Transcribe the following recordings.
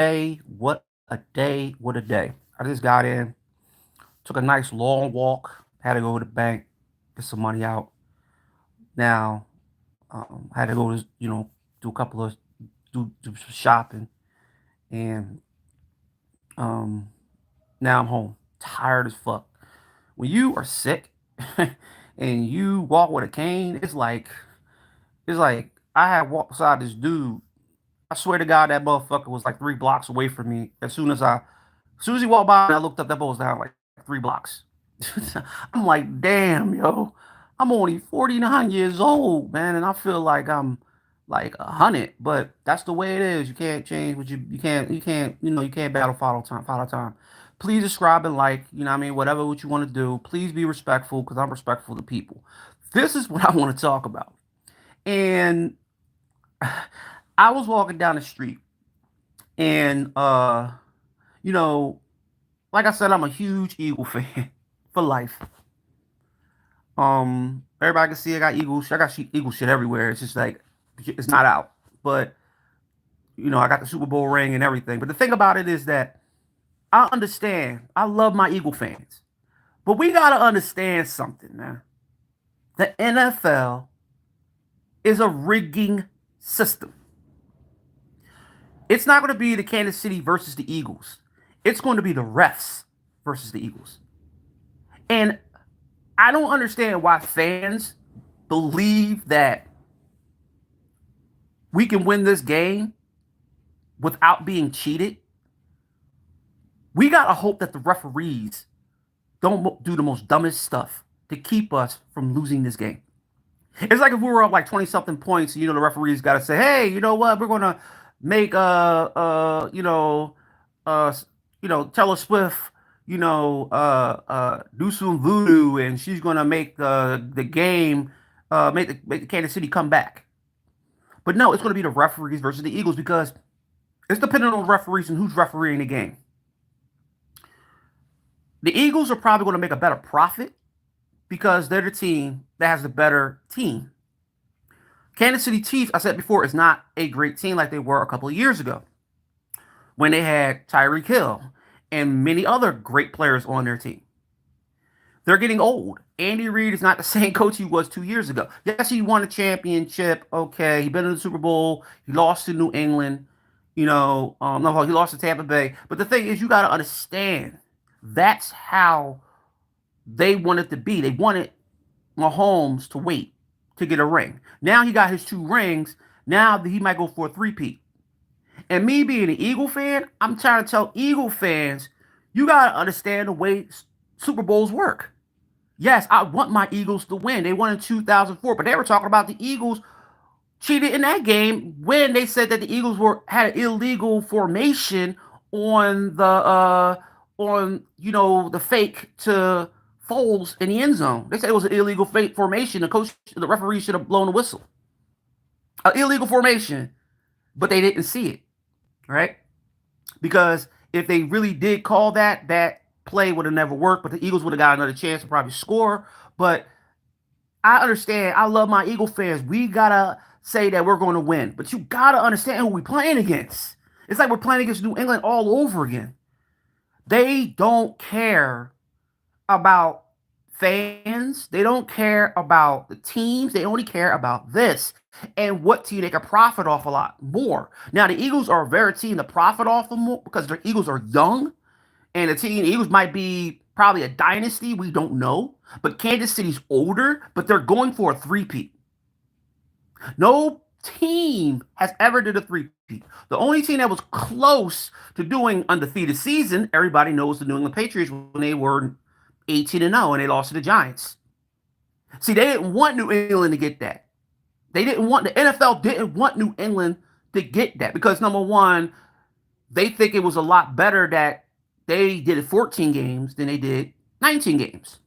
day, what a day, what a day. I just got in, took a nice long walk, had to go to the bank, get some money out. Now, I had to go to, do a couple of, do some shopping. And um, now I'm home, tired as fuck. When you are sick and you walk with a cane, it's like I had walked beside this dude. I swear to God, that motherfucker was like 3 blocks away from me. As soon as he walked by, I looked up. That boy was down like 3 blocks. I'm like, damn, yo, I'm only 49 years old, man, and I feel like I'm like 100. But that's the way it is. You can't change what you can't battle follow time. Please subscribe and like, what I mean, whatever what you want to do. Please be respectful because I'm respectful to people. This is what I want to talk about. And I was walking down the street and you know, like I said, I'm a huge Eagle fan for life. Everybody can see I got Eagles. I got Eagle shit everywhere. It's just like it's not out. But I got the Super Bowl ring and everything. But the thing about it is that I understand. I love my Eagle fans. But we gotta understand something, man. The NFL is a rigging system. It's not going to be the Kansas City versus the Eagles. It's going to be the refs versus the Eagles. And I don't understand why fans believe that we can win this game without being cheated. We got to hope that the referees don't do the most dumbest stuff to keep us from losing this game. It's like if we were up like 20 something points, the referees got to say, hey, you know what? We're going to make, uh, Taylor Swift, do some voodoo and she's going to make the game, make the Kansas City come back. But no, it's going to be the referees versus the Eagles because it's dependent on the referees and who's refereeing the game. The Eagles are probably going to make a better profit because they're the team that has the better team. Kansas City Chiefs, I said before, is not a great team like they were a couple of years ago when they had Tyreek Hill and many other great players on their team. They're getting old. Andy Reid is not the same coach he was 2 years ago. Yes, he won a championship. Okay, he's been in the Super Bowl. He lost to New England. No, he lost to Tampa Bay. But the thing is, you got to understand, that's how they wanted to be. They wanted Mahomes to wait to get a ring. Now he got his 2 rings. Now he might go for a three-peat. And me being an Eagle fan, I'm trying to tell Eagle fans, you got to understand the way Super Bowls work. Yes, I want my Eagles to win. They won in 2004, but they were talking about the Eagles cheated in that game when they said that the Eagles had an illegal formation on the fake to Foles in the end zone. They said it was an illegal fake formation. The referee should have blown the whistle. An illegal formation, but they didn't see it, right? Because if they really did call that play would have never worked, but the Eagles would have got another chance to probably score. But I understand. I love my Eagle fans. We gotta say that we're going to win, but you gotta understand who we're playing against. It's like we're playing against New England all over again. They don't care about fans. They don't care about the teams. They only care about this and what team they can profit off a lot more. Now, the Eagles are a very team to profit off of more because the Eagles are young, and the Eagles might be probably a dynasty. We don't know. But Kansas City's older, but they're going for a three-peat. No team has ever did a three-peat. The only team that was close to doing undefeated season, everybody knows the New England Patriots when they were 18-0 and they lost to the Giants. See, they didn't want New England to get that. The NFL didn't want New England to get that because number one, they think it was a lot better that they did 14 games than they did 19 games.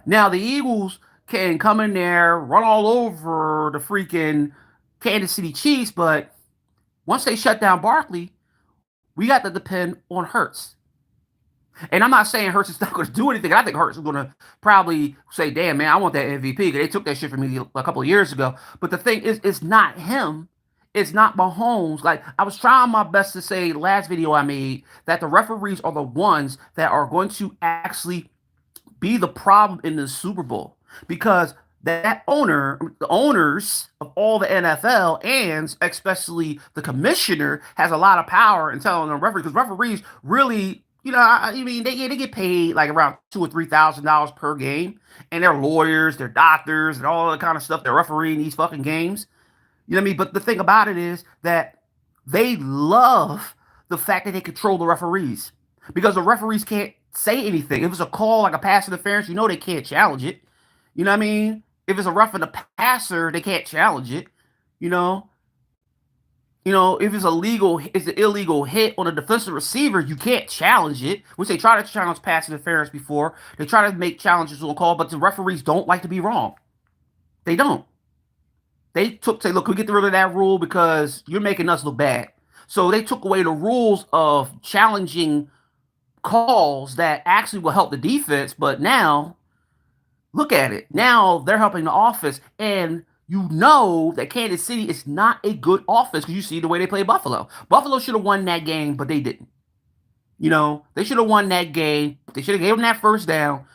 Now the Eagles can come in there, run all over the freaking Kansas City Chiefs, but once they shut down Barkley, we got to depend on Hurts. And I'm not saying Hurts is not going to do anything. I think Hurts is going to probably say, damn, man, I want that MVP. They took that shit from me a couple of years ago. But the thing is, it's not him. It's not Mahomes. Like I was trying my best to say last video I made that the referees are the ones that are going to actually be the problem in the Super Bowl because that the owners of all the NFL and especially the commissioner has a lot of power in telling them referees because referees really, I mean, they get paid like around $2,000 or $3,000 per game, and they're lawyers, they're doctors, and all that kind of stuff. They're refereeing these fucking games. You know what I mean? But the thing about it is that they love the fact that they control the referees because the referees can't say anything. If it's a call like a pass interference, they can't challenge it. You know what I mean? If it's a roughing the passer, they can't challenge it. You know, if it's an illegal hit on a defensive receiver, you can't challenge it. Which they try to challenge pass interference before. They try to make challenges on call, but the referees don't like to be wrong. They don't. Say, look, we get rid of that rule because you're making us look bad. So they took away the rules of challenging calls that actually will help the defense. But now, look at it. Now they're helping the offense. And you know that Kansas City is not a good offense because you see the way they play Buffalo. Buffalo should have won that game, but they didn't. They should have won that game. They should have gave them that first down.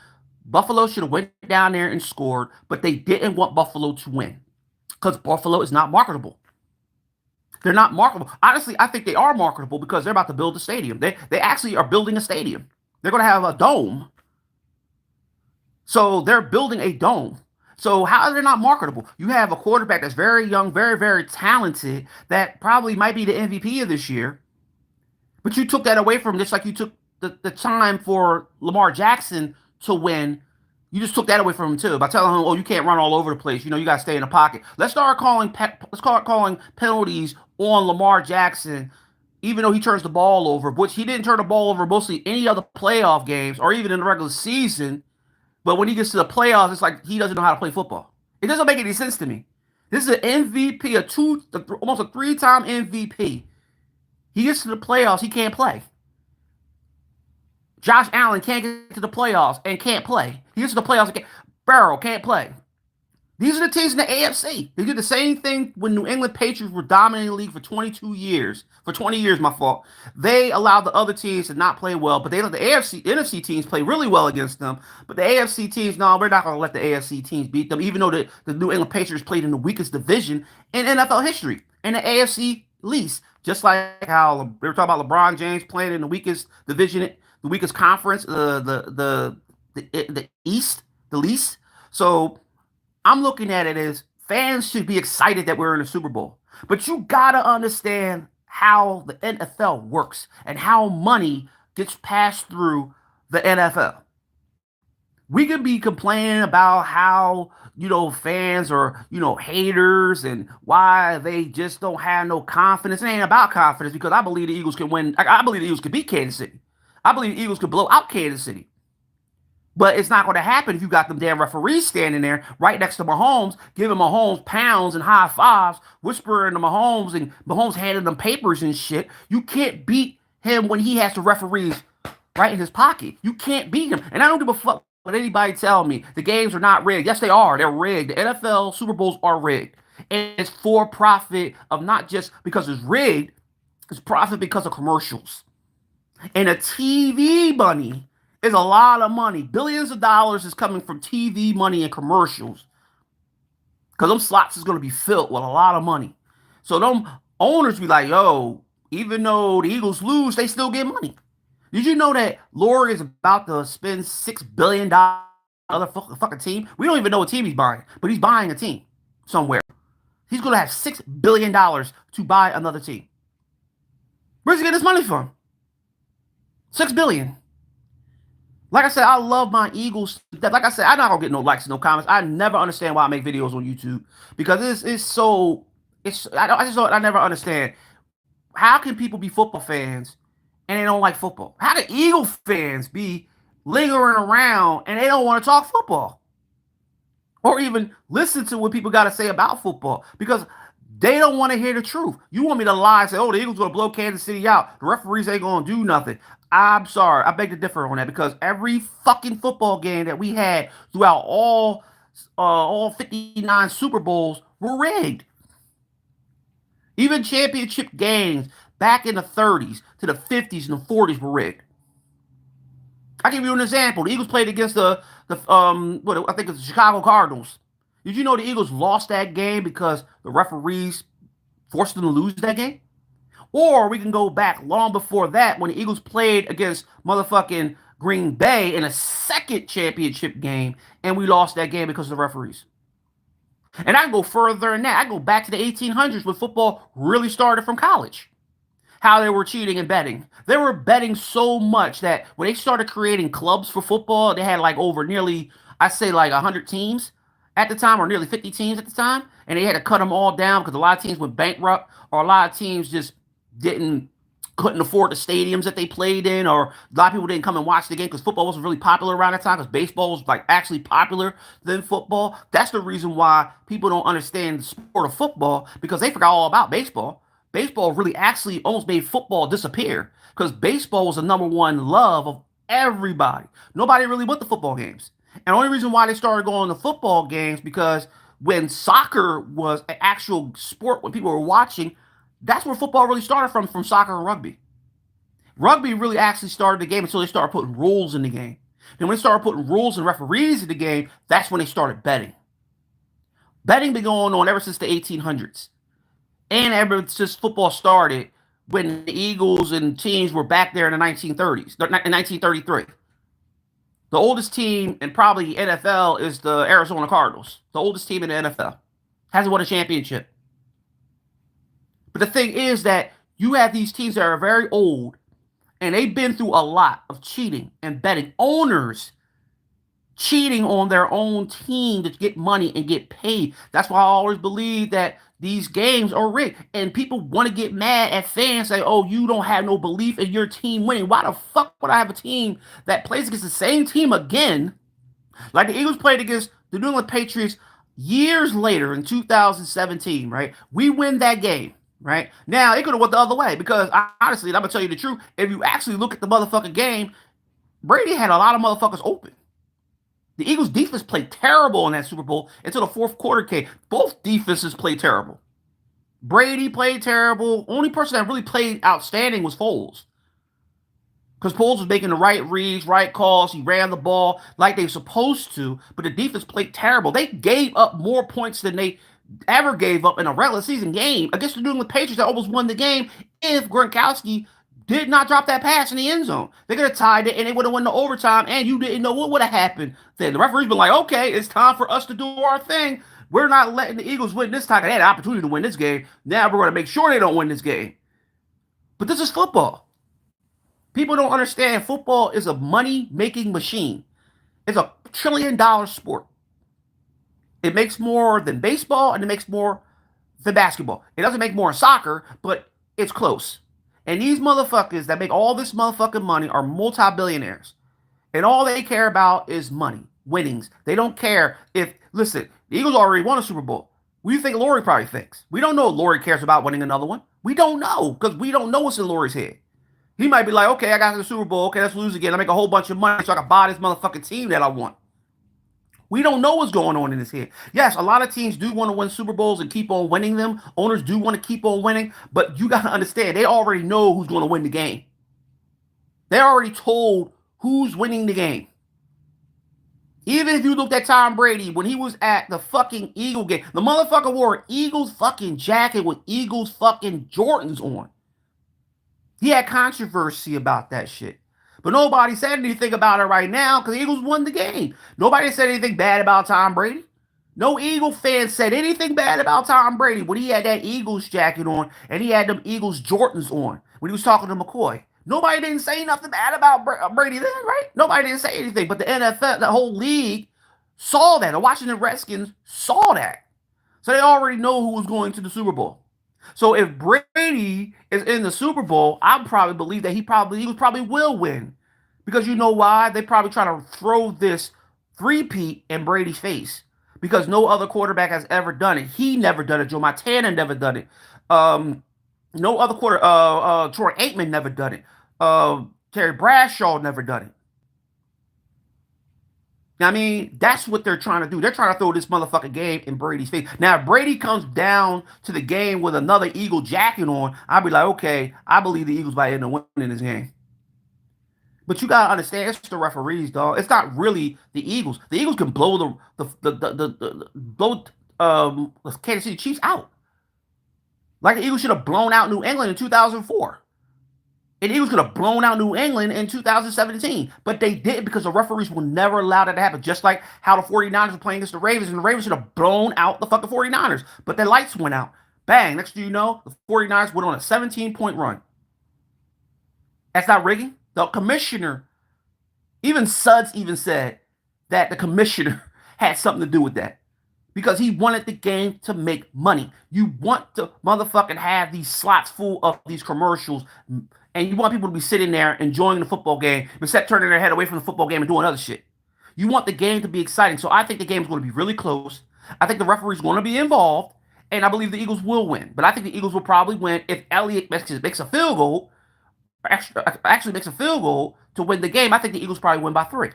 Buffalo should have went down there and scored, but they didn't want Buffalo to win because Buffalo is not marketable. They're not marketable. Honestly, I think they are marketable because they're about to build a stadium. They actually are building a stadium. They're going to have a dome. So they're building a dome. So how are they not marketable? You have a quarterback that's very young, very, very talented, that probably might be the MVP of this year. But you took that away from him, just like you took the time for Lamar Jackson to win. You just took that away from him too by telling him, "Oh, you can't run all over the place. You got to stay in the pocket." Let's start calling penalties on Lamar Jackson, even though he turns the ball over, which he didn't turn the ball over mostly any other playoff games or even in the regular season. But when he gets to the playoffs, it's like he doesn't know how to play football. It doesn't make any sense to me. This is an MVP, almost a three-time MVP. He gets to the playoffs, he can't play. Josh Allen can't get to the playoffs and can't play. He gets to the playoffs again. Burrow can't play. These are the teams in the AFC. They did the same thing when New England Patriots were dominating the league for 22 years. For 20 years, my fault. They allowed the other teams to not play well, but they let the NFC teams play really well against them. But the AFC teams, no, we're not going to let the AFC teams beat them, even though the New England Patriots played in the weakest division in NFL history, in the AFC least. Just like how we were talking about LeBron James playing in the weakest division, the weakest conference, the East, the least. So I'm looking at it as fans should be excited that we're in the Super Bowl. But you gotta understand how the NFL works and how money gets passed through the NFL. We could be complaining about how, fans are, haters and why they just don't have no confidence. It ain't about confidence because I believe the Eagles can win. I believe the Eagles could beat Kansas City. I believe the Eagles could blow out Kansas City. But it's not going to happen if you got them damn referees standing there right next to Mahomes, giving Mahomes pounds and high fives, whispering to Mahomes and Mahomes handing them papers and shit. You can't beat him when he has the referees right in his pocket. You can't beat him. And I don't give a fuck what anybody tell me. The games are not rigged. Yes, they are. They're rigged. The NFL Super Bowls are rigged. And it's for profit of not just because it's rigged, it's profit because of commercials. And the TV money is a lot of money. Billions of dollars is coming from TV money and commercials. Because them slots is going to be filled with a lot of money. So them owners be like, yo, even though the Eagles lose, they still get money. Did you know that Lori is about to spend $6 billion on another fucking team? We don't even know what team he's buying, but he's buying a team somewhere. He's going to have $6 billion to buy another team. Where's he get this money from? $6 billion. Like I said, I love my Eagles. Like I said, I'm not gonna get no likes, no comments. I never understand why I make videos on YouTube because I never understand how can people be football fans and they don't like football. How do Eagle fans be lingering around and they don't want to talk football or even listen to what people got to say about football because they don't want to hear the truth. You want me to lie and say, "Oh, the Eagles gonna blow Kansas City out. The referees ain't gonna do nothing." I'm sorry. I beg to differ on that because every fucking football game that we had throughout all 59 Super Bowls were rigged. Even championship games back in the 30s to the 50s and the 40s were rigged. I give you an example. The Eagles played against the what I think it's the Chicago Cardinals. Did you know the Eagles lost that game because the referees forced them to lose that game? Or we can go back long before that when the Eagles played against motherfucking Green Bay in a second championship game and we lost that game because of the referees. And I can go further than that. I go back to the 1800s when football really started from college. How they were cheating and betting. They were betting so much that when they started creating clubs for football, they had like over nearly, I say like 100 teams at the time, or nearly 50 teams at the time, and they had to cut them all down because a lot of teams went bankrupt, or a lot of teams just didn't couldn't afford the stadiums that they played in, or a lot of people didn't come and watch the game because football wasn't really popular around that time because baseball was like actually popular than football. That's the reason why people don't understand the sport of football because they forgot all about baseball. Baseball really actually almost made football disappear because baseball was the number one love of everybody. Nobody really went to football games. And the only reason why they started going to football games because when soccer was an actual sport, when people were watching, that's where football really started from soccer and rugby. Rugby really actually started the game until they started putting rules in the game. Then when they started putting rules and referees in the game, that's when they started betting. Betting been going on ever since the 1800s. And ever since football started when the Eagles and teams were back there in the 1930s, in 1933. The oldest team in probably NFL is the Arizona Cardinals. The oldest team in the NFL. Hasn't won a championship. But the thing is that you have these teams that are very old and they've been through a lot of cheating and betting. Owners cheating on their own team to get money and get paid. That's why I always believe that these games are rigged. And people want to get mad at fans, say, oh, you don't have no belief in your team winning. Why the fuck would I have a team that plays against the same team again? Like the Eagles played against the New England Patriots years later in 2017, right? We win that game. Right now, it could have went the other way because honestly, I'm gonna tell you the truth. If you actually look at the motherfucking game, Brady had a lot of motherfuckers open. The Eagles defense played terrible in that Super Bowl until the fourth quarter came. Both defenses played terrible. Brady played terrible. Only person that really played outstanding was Foles. Because Foles was making the right reads, right calls. He ran the ball like they were supposed to, but the defense played terrible. They gave up more points than they ever gave up in a regular season game against the New England Patriots that almost won the game if Gronkowski did not drop that pass in the end zone. They could have tied it and they would have won the overtime, and you didn't know what would have happened. Then the referee's been like, okay, it's time for us to do our thing. We're not letting the Eagles win this time. They had an opportunity to win this game. Now we're going to make sure they don't win this game. But this is football. People don't understand football is a money making machine. It's $1 trillion sport. It makes more than baseball and it makes more than basketball. It doesn't make more in soccer, but it's close. And these motherfuckers that make all this motherfucking money are multi-billionaires. And all they care about is money, winnings. They don't care if, listen, the Eagles already won a Super Bowl. What do you think Lori probably thinks? We don't know if Lori cares about winning another one. We don't know because we don't know what's in Lori's head. He might be like, okay, I got the Super Bowl. Okay, let's lose again. I make a whole bunch of money so I can buy this motherfucking team that I want. We don't know what's going on in his head. Yes, a lot of teams do want to win Super Bowls and keep on winning them. Owners do want to keep on winning, but you got to understand, they already know who's going to win the game. They're already told who's winning the game. Even if you looked at Tom Brady when he was at the fucking Eagle game, the motherfucker wore an Eagles fucking jacket with Eagles fucking Jordans on. He had controversy about that shit. But nobody said anything about it right now because the Eagles won the game. Nobody said anything bad about Tom Brady. No Eagle fan said anything bad about Tom Brady when he had that Eagles jacket on and he had them Eagles Jordans on when he was talking to McCoy. Nobody didn't say nothing bad about Brady then, right? Nobody didn't say anything. But the NFL, the whole league, saw that. The Washington Redskins saw that. So they already know who was going to the Super Bowl. So if Brady is in the Super Bowl, I probably believe that he probably will win. Because you know why? They probably trying to throw this three-peat in Brady's face. Because no other quarterback has ever done it. He never done it. Joe Montana never done it. No other Troy Aikman never done it. Terry Bradshaw never done it. I mean, that's what they're trying to do. They're trying to throw this motherfucking game in Brady's face. Now, if Brady comes down to the game with another Eagle jacket on, I'll be like, okay, I believe the Eagles might end up winning this game. But you gotta understand, it's the referees, dog. It's not really the Eagles. The Eagles can blow the blow the Kansas City Chiefs out. Like the Eagles should have blown out New England in 2004. And the Eagles could have blown out New England in 2017. But they didn't because the referees will never allow that to happen. Just like how the 49ers were playing against the Ravens, and the Ravens should have blown out the fucking 49ers. But their lights went out. Bang. Next thing you know, the 49ers went on a 17-point run. That's not rigging. The commissioner, even Suds even said that the commissioner had something to do with that. Because he wanted the game to make money. You want to motherfucking have these slots full of these commercials, and you want people to be sitting there enjoying the football game instead of turning their head away from the football game and doing other shit. You want the game to be exciting. So I think the game is going to be really close. I think the referee's going to be involved, and I believe the Eagles will win. But I think the Eagles will probably win if Elliott makes a field goal, actually makes a field goal to win the game. I think the Eagles probably win by 3.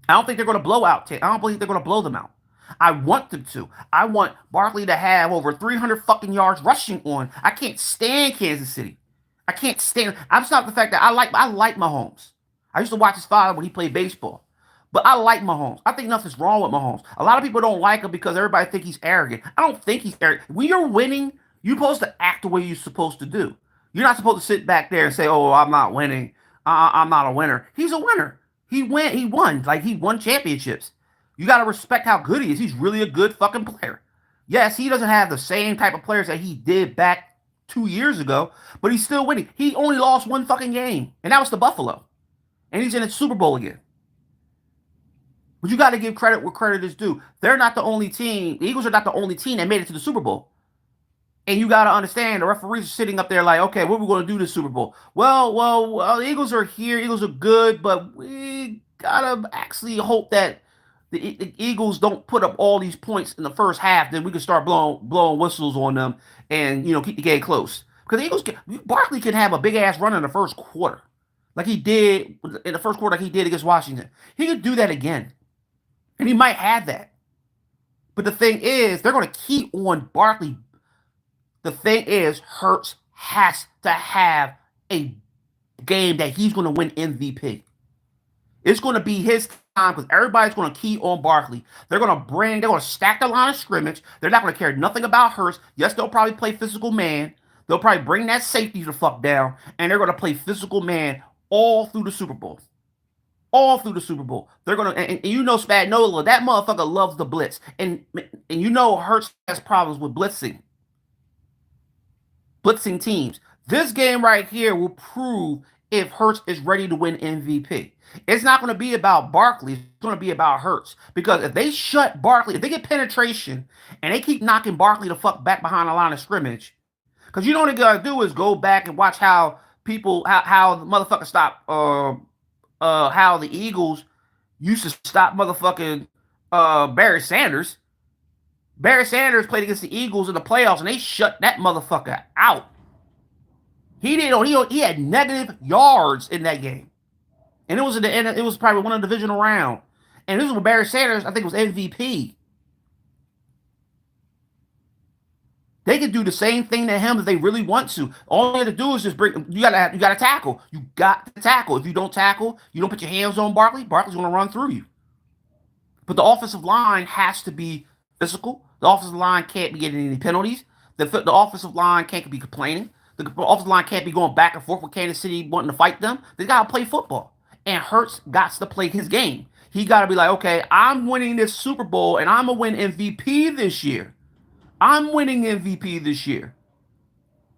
I don't think they're going to blow out. I don't believe they're going to blow them out. I want them to. I want Barkley to have over 300 fucking yards rushing on. I can't stand Kansas City. I can't stand. I'm just not the fact that I like Mahomes. I used to watch his father when he played baseball. But I like Mahomes. I think nothing's wrong with Mahomes. A lot of people don't like him because everybody think he's arrogant. I don't think he's arrogant. When you're winning, you're supposed to act the way you're supposed to do. You're not supposed to sit back there and say, "Oh, I'm not winning. I'm not a winner." He's a winner. He won. Like he won championships. You got to respect how good he is. He's really a good fucking player. Yes, he doesn't have the same type of players that he did back 2 years ago, but he's still winning. He only lost one fucking game, and that was to Buffalo. And he's in the Super Bowl again. But you got to give credit where credit is due. They're not the only team. The Eagles are not the only team that made it to the Super Bowl. And you got to understand, the referees are sitting up there like, okay, what are we going to do this Super Bowl? Well, the Eagles are here. Eagles are good, but we got to actually hope that the Eagles don't put up all these points in the first half. Then we can start blowing whistles on them and, keep the game close. Because the Eagles, Barkley can have a big-ass run in the first quarter. Like he did in the first quarter, like he did against Washington. He could do that again. And he might have that. But the thing is, they're going to keep on Barkley. The thing is, Hurts has to have a game that he's going to win MVP. It's going to be his time because everybody's going to key on Barkley. They're going to stack the line of scrimmage. They're not going to care nothing about Hurts. Yes, they'll probably play physical man. They'll probably bring that safety the fuck down, and they're going to play physical man all through the Super Bowl. All through the Super Bowl. They're going to, and Spagnuolo, that motherfucker loves the blitz. And Hurts has problems with blitzing teams. This game right here will prove if Hurts is ready to win MVP. It's not going to be about Barkley. It's going to be about Hurts. Because if they shut Barkley, if they get penetration and they keep knocking Barkley the fuck back behind the line of scrimmage, because what they got to do is go back and watch how how the motherfuckers stop, how the Eagles used to stop motherfucking Barry Sanders. Barry Sanders played against the Eagles in the playoffs, and they shut that motherfucker out. He had negative yards in that game, and it was probably one of the divisional round. And this was with Barry Sanders. I think it was MVP. They can do the same thing to him if they really want to. All you have to do is just bring. You gotta tackle. You got to tackle. If you don't tackle, you don't put your hands on Barkley. Barkley's gonna run through you. But the offensive line has to be physical. The offensive line can't be getting any penalties. The offensive line can't be complaining. The offensive line can't be going back and forth with Kansas City wanting to fight them. They got to play football. And Hurts got to play his game. He got to be like, okay, I'm winning this Super Bowl, and I'm going to win MVP this year. I'm winning MVP this year.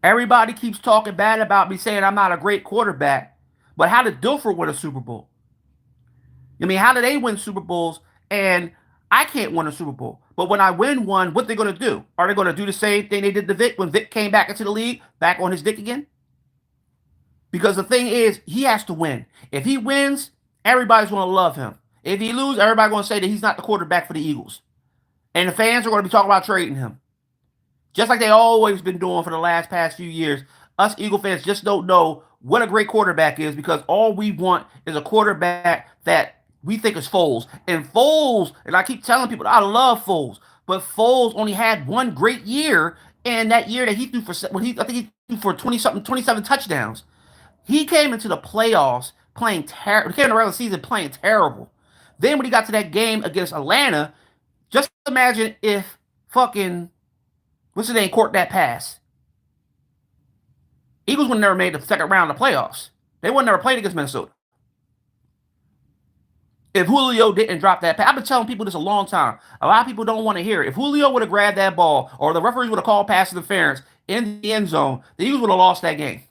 Everybody keeps talking bad about me, saying I'm not a great quarterback. But how did Dilfer win a Super Bowl? I mean, how do they win Super Bowls? And I can't win a Super Bowl. But when I win one, what they going to do? Are they going to do the same thing they did to Vic when Vic came back into the league, back on his dick again? Because the thing is, he has to win. If he wins, everybody's going to love him. If he loses, everybody's going to say that he's not the quarterback for the Eagles. And the fans are going to be talking about trading him. Just like they always been doing for the past few years. Us Eagle fans just don't know what a great quarterback is because all we want is a quarterback that we think it's Foles. And Foles, and I keep telling people, I love Foles, but Foles only had one great year, and that year that he threw for, I think he threw for 20 something, 27 touchdowns. He came into the playoffs playing terrible. He came in the regular season playing terrible. Then when he got to that game against Atlanta, just imagine if fucking what's his name caught that pass. Eagles would never made the second round of the playoffs. They would never played against Minnesota. If Julio didn't drop that pass, I've been telling people this a long time. A lot of people don't want to hear it. If Julio would have grabbed that ball or the referees would have called pass interference in the end zone, the Eagles would have lost that game.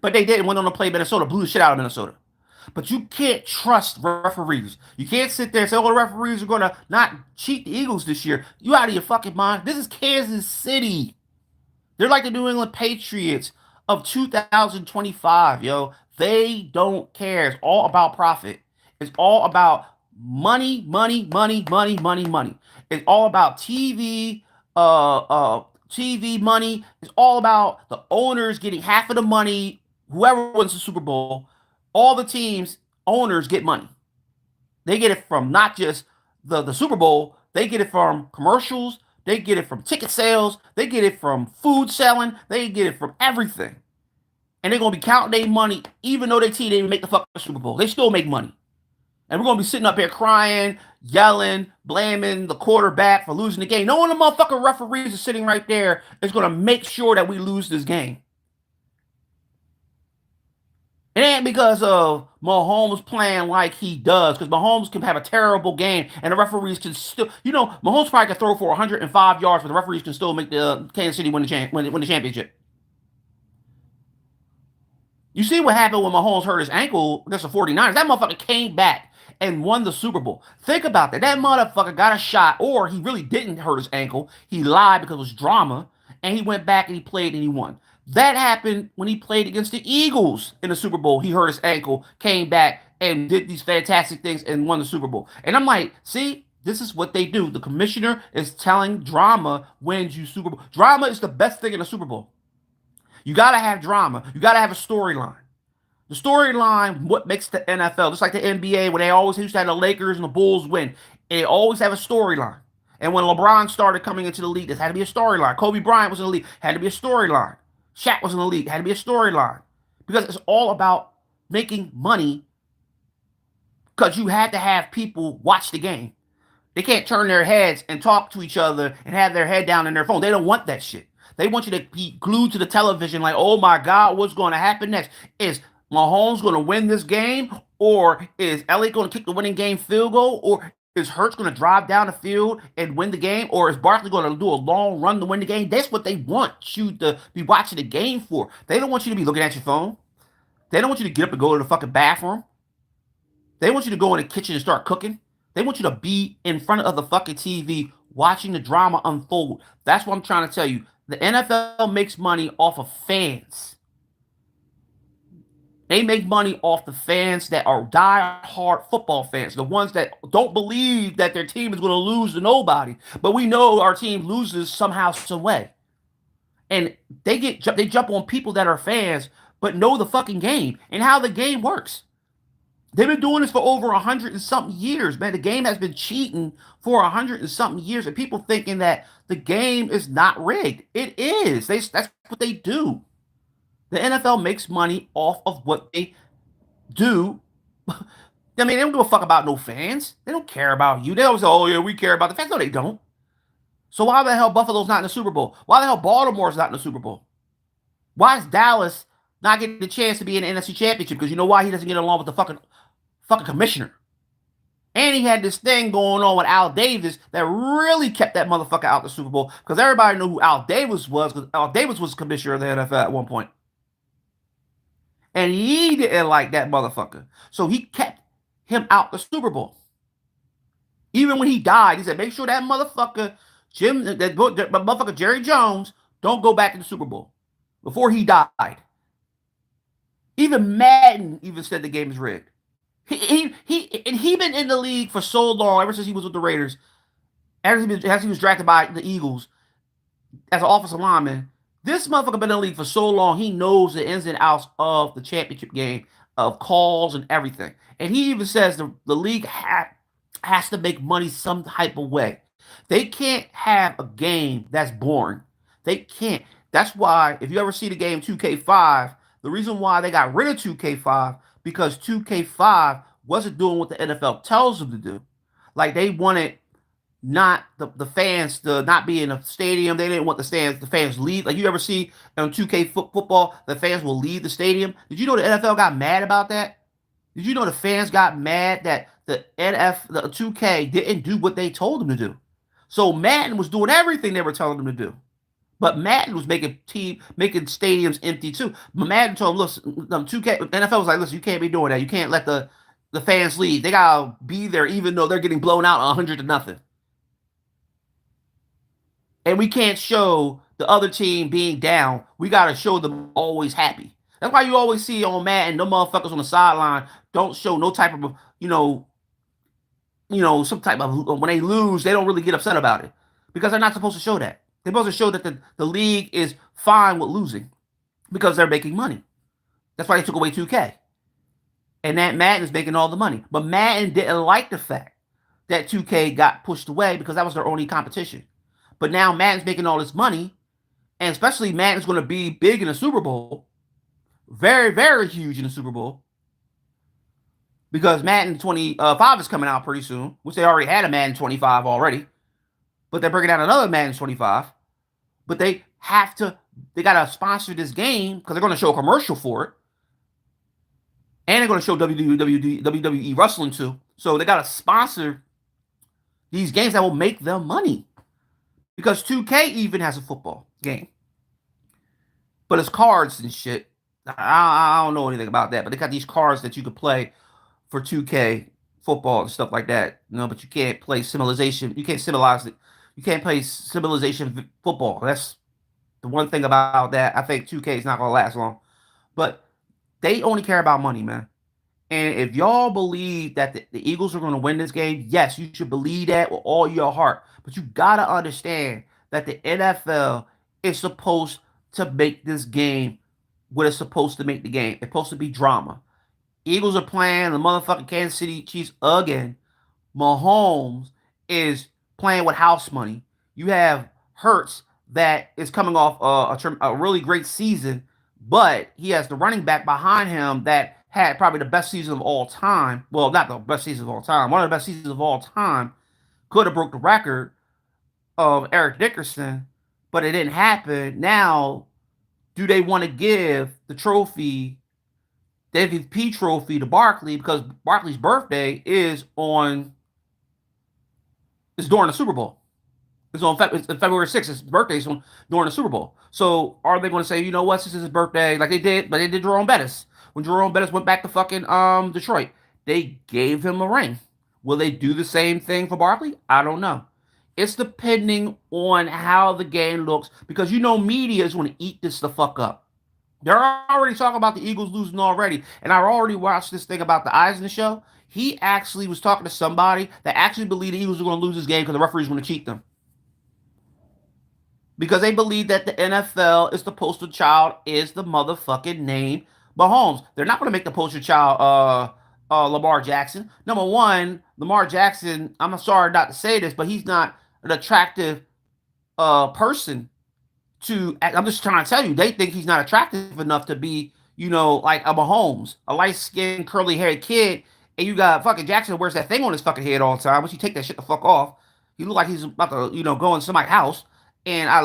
But they didn't. Went on to play Minnesota, blew the shit out of Minnesota. But you can't trust referees. You can't sit there and say, oh, the referees are going to not cheat the Eagles this year. You out of your fucking mind. This is Kansas City. They're like the New England Patriots of 2025, yo. They don't care. It's all about profit. It's all about money, money, money, money, money, money. It's all about TV money. It's all about the owners getting half of the money. Whoever wins the Super Bowl, all the teams owners get money. They get it from not just the Super Bowl. They get it from commercials. They get it from ticket sales. They get it from food selling. They get it from everything. And they're going to be counting their money, even though their team didn't make the fucking Super Bowl. They still make money. And we're going to be sitting up here crying, yelling, blaming the quarterback for losing the game. No one of the motherfucking referees is sitting right there is going to make sure that we lose this game. It ain't because of Mahomes playing like he does, because Mahomes can have a terrible game, and the referees can still, Mahomes probably can throw for 105 yards, but the referees can still make the Kansas City win the championship. You see what happened when Mahomes hurt his ankle against the 49ers? That motherfucker came back and won the Super Bowl. Think about that. That motherfucker got a shot, or he really didn't hurt his ankle. He lied because it was drama, and he went back and he played and he won. That happened when he played against the Eagles in the Super Bowl. He hurt his ankle, came back, and did these fantastic things and won the Super Bowl. And I'm like, see, this is what they do. The commissioner is telling drama wins you Super Bowl. Drama is the best thing in the Super Bowl. You got to have drama. You got to have a storyline. The storyline, what makes the NFL, just like the NBA, when they always used to have the Lakers and the Bulls win, they always have a storyline. And when LeBron started coming into the league, there had to be a storyline. Kobe Bryant was in the league, had to be a storyline. Shaq was in the league, had to be a storyline. Because it's all about making money, because you had to have people watch the game. They can't turn their heads and talk to each other and have their head down in their phone. They don't want that shit. They want you to be glued to the television like, oh my God, what's going to happen next? Is Mahomes going to win this game? Or is Elliott going to kick the winning game field goal? Or is Hurts going to drive down the field and win the game? Or is Barkley going to do a long run to win the game? That's what they want you to be watching the game for. They don't want you to be looking at your phone. They don't want you to get up and go to the fucking bathroom. They want you to go in the kitchen and start cooking. They want you to be in front of the fucking TV watching the drama unfold. That's what I'm trying to tell you. The NFL makes money off of fans. They make money off the fans that are die-hard football fans, the ones that don't believe that their team is going to lose to nobody. But we know our team loses somehow, some way. And they jump on people that are fans, but know the fucking game and how the game works. They've been doing this for over 100 and something years, man. The game has been cheating for 100 and something years, and people thinking that the game is not rigged. It is. That's what they do. The NFL makes money off of what they do. I mean, they don't give a fuck about no fans. They don't care about you. They always say, oh, yeah, we care about the fans. No, they don't. So why the hell Buffalo's not in the Super Bowl? Why the hell Baltimore's not in the Super Bowl? Why is Dallas not getting the chance to be in the NFC Championship? Because you know why he doesn't get along with the fucking commissioner. And he had this thing going on with Al Davis that really kept that motherfucker out the Super Bowl, because everybody knew who Al Davis was, because Al Davis was commissioner of the NFL at one point. And he didn't like that motherfucker. So he kept him out the Super Bowl. Even when he died, he said, make sure that motherfucker, that motherfucker Jerry Jones, don't go back to the Super Bowl. Before he died. Even Madden even said the game is rigged. He been in the league for so long, ever since he was with the Raiders, as he was drafted by the Eagles as an offensive lineman. This motherfucker been in the league for so long, he knows the ins and outs of the championship game, of calls and everything. And he even says the league has to make money some type of way. They can't have a game that's boring. They can't. That's why if you ever see the game 2K5, the reason why they got rid of 2K5 because 2K5 wasn't doing what the NFL tells them to do. Like they wanted not the fans to not be in the stadium. They didn't want the fans leave. Like you ever see on 2K football, the fans will leave the stadium. Did you know the NFL got mad about that? Did you know the fans got mad that the 2K didn't do what they told them to do? So Madden was doing everything they were telling them to do. But Madden was making stadiums empty too. But Madden told them, look, 2K NFL was like, listen, you can't be doing that. You can't let the fans leave. They gotta be there even though they're getting blown out 100-0. And we can't show the other team being down. We gotta show them always happy. That's why you always see on Madden, the motherfuckers on the sideline don't show no type of some type of when they lose, they don't really get upset about it because they're not supposed to show that. They're supposed to show that the league is fine with losing because they're making money. That's why they took away 2K. And that Madden is making all the money. But Madden didn't like the fact that 2K got pushed away because that was their only competition. But now Madden's making all this money, and especially Madden's going to be big in the Super Bowl, very, very huge in the Super Bowl, because Madden 25 is coming out pretty soon, which they already had a Madden 25 already, but they're bringing out another Madden 25. But they got to sponsor this game because they're going to show a commercial for it, and they're going to show WWE wrestling too. So they got to sponsor these games that will make them money. Because 2K even has a football game. But it's cards and shit. I don't know anything about that, but they got these cards that you could play for 2K football and stuff like that. But you can't play Civilization. You can't civilize it. You can't play Civilization football. That's the one thing about that. I think 2K is not going to last long. But they only care about money, man. And if y'all believe that the Eagles are going to win this game, yes, you should believe that with all your heart. But you got to understand that the NFL is supposed to make this game what it's supposed to make the game. It's supposed to be drama. Eagles are playing the motherfucking Kansas City Chiefs again. Mahomes is playing with house money. You have Hurts that is coming off a really great season, but he has the running back behind him that had probably the best season of all time. Well, not the best season of all time. One of the best seasons of all time. Could have broke the record of Eric Dickerson, but it didn't happen. Now, do they want to give the MVP trophy to Barkley because Barkley's birthday is during the Super Bowl. It's February 6th. His birthday is during the Super Bowl. So are they going to say, you know what, this is his birthday, like they did, but they did Jerome Bettis. When Jerome Bettis went back to fucking Detroit, they gave him a ring. Will they do the same thing for Barkley? I don't know. It's depending on how the game looks because media is going to eat this the fuck up. They're already talking about the Eagles losing already, and I already watched this thing about the Eisner show. He actually was talking to somebody that actually believed the Eagles were going to lose this game because the referees were going to cheat them. Because they believe that the NFL is the poster child is the motherfucking name Mahomes. They're not going to make the poster child Lamar Jackson. Number one, Lamar Jackson, I'm sorry not to say this, but he's not an attractive person I'm just trying to tell you, they think he's not attractive enough to be, like a Mahomes, a light-skinned, curly-haired kid, and you got fucking Jackson wears that thing on his fucking head all the time. Once you take that shit the fuck off, he look like he's about to, go in somebody's house. And I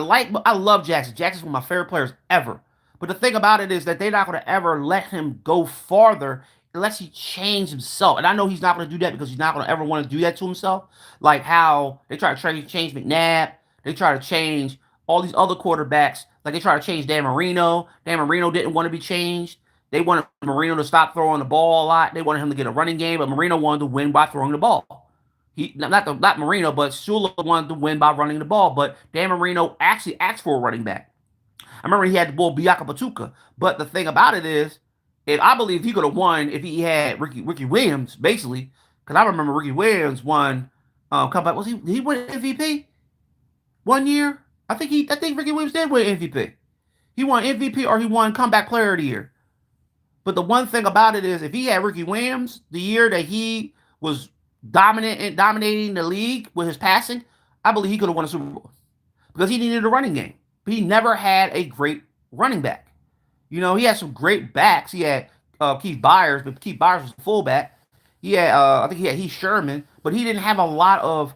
love Jackson. Jackson's one of my favorite players ever. But the thing about it is that they're not going to ever let him go farther unless he changes himself. And I know he's not going to do that because he's not going to ever want to do that to himself. Like how they try to change McNabb. They try to change all these other quarterbacks. Like they try to change Dan Marino. Dan Marino didn't want to be changed. They wanted Marino to stop throwing the ball a lot. They wanted him to get a running game, but Marino wanted to win by throwing the ball. Not Marino, but Shula wanted to win by running the ball. But Dan Marino actually asked for a running back. I remember he had the bull Biaka Patuka. But the thing about it is, if I believe he could have won if he had Ricky Williams, basically, because I remember Ricky Williams won. Come back. Did he win MVP 1 year? I think Ricky Williams did win MVP. He won MVP or he won Comeback Player of the Year. But the one thing about it is, if he had Ricky Williams the year that he was dominant and dominating the league with his passing, I believe he could have won a Super Bowl because he needed a running game. But he never had a great running back. He had some great backs. He had Keith Byers, but Keith Byers was a fullback. He had, I think he had Heath Sherman, but he didn't have a lot of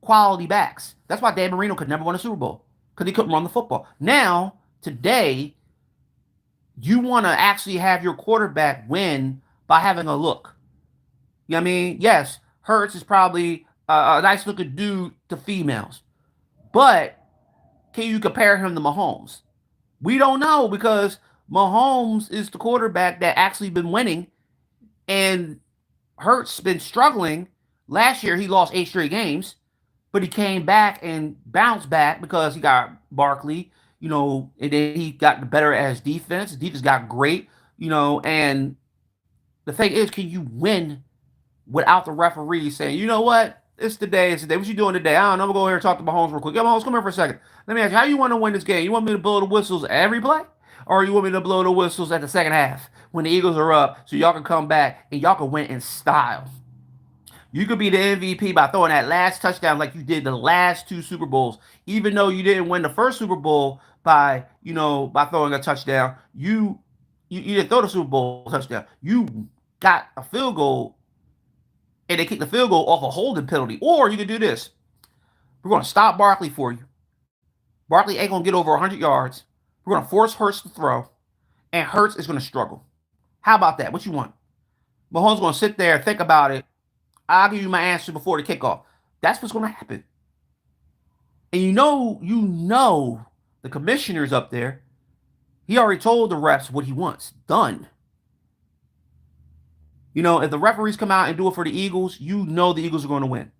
quality backs. That's why Dan Marino could never win a Super Bowl because he couldn't run the football. Now, today, you want to actually have your quarterback win by having a look. You know what I mean? Yes, Hurts is probably a nice looking dude to females, but can you compare him to Mahomes? We don't know because Mahomes is the quarterback that actually been winning, and Hurts been struggling. Last year he lost 8 straight games, but he came back and bounced back because he got Barkley, and then he got better at his defense. His defense got great, and the thing is, can you win without the referee saying, you know what? It's the day. It's the day. What you doing today? I don't know. I'm going to go here and talk to Mahomes real quick. Yeah, Mahomes, come here for a second. Let me ask you, how you want to win this game? You want me to blow the whistles every play? Or you want me to blow the whistles at the second half when the Eagles are up so y'all can come back and y'all can win in style? You could be the MVP by throwing that last touchdown like you did the last 2 Super Bowls. Even though you didn't win the first Super Bowl by throwing a touchdown, you didn't throw the Super Bowl touchdown. You got a field goal and they kicked the field goal off a holding penalty. Or you could do this. We're going to stop Barkley for you. Barkley ain't going to get over 100 yards. We're going to force Hurts to throw, and Hurts is going to struggle. How about that? What you want? Mahomes going to sit there and think about it. I'll give you my answer before the kickoff. That's what's going to happen. And the commissioner's up there. He already told the refs what he wants. Done. If the referees come out and do it for the Eagles, the Eagles are going to win.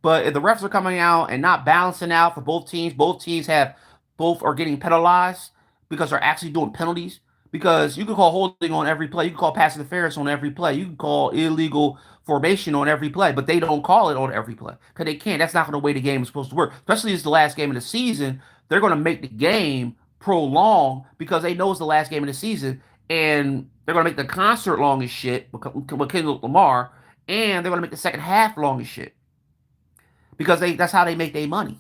But if the refs are coming out and not balancing out for both teams both are getting penalized because they're actually doing penalties. Because you can call holding on every play. You can call pass interference on every play. You can call illegal formation on every play. But they don't call it on every play. Because they can't. That's not the way the game is supposed to work. Especially if it's the last game of the season. They're going to make the game prolong because they know it's the last game of the season. And they're going to make the concert long as shit with Kendrick Lamar. And they're going to make the second half long as shit. Because that's how they make their money.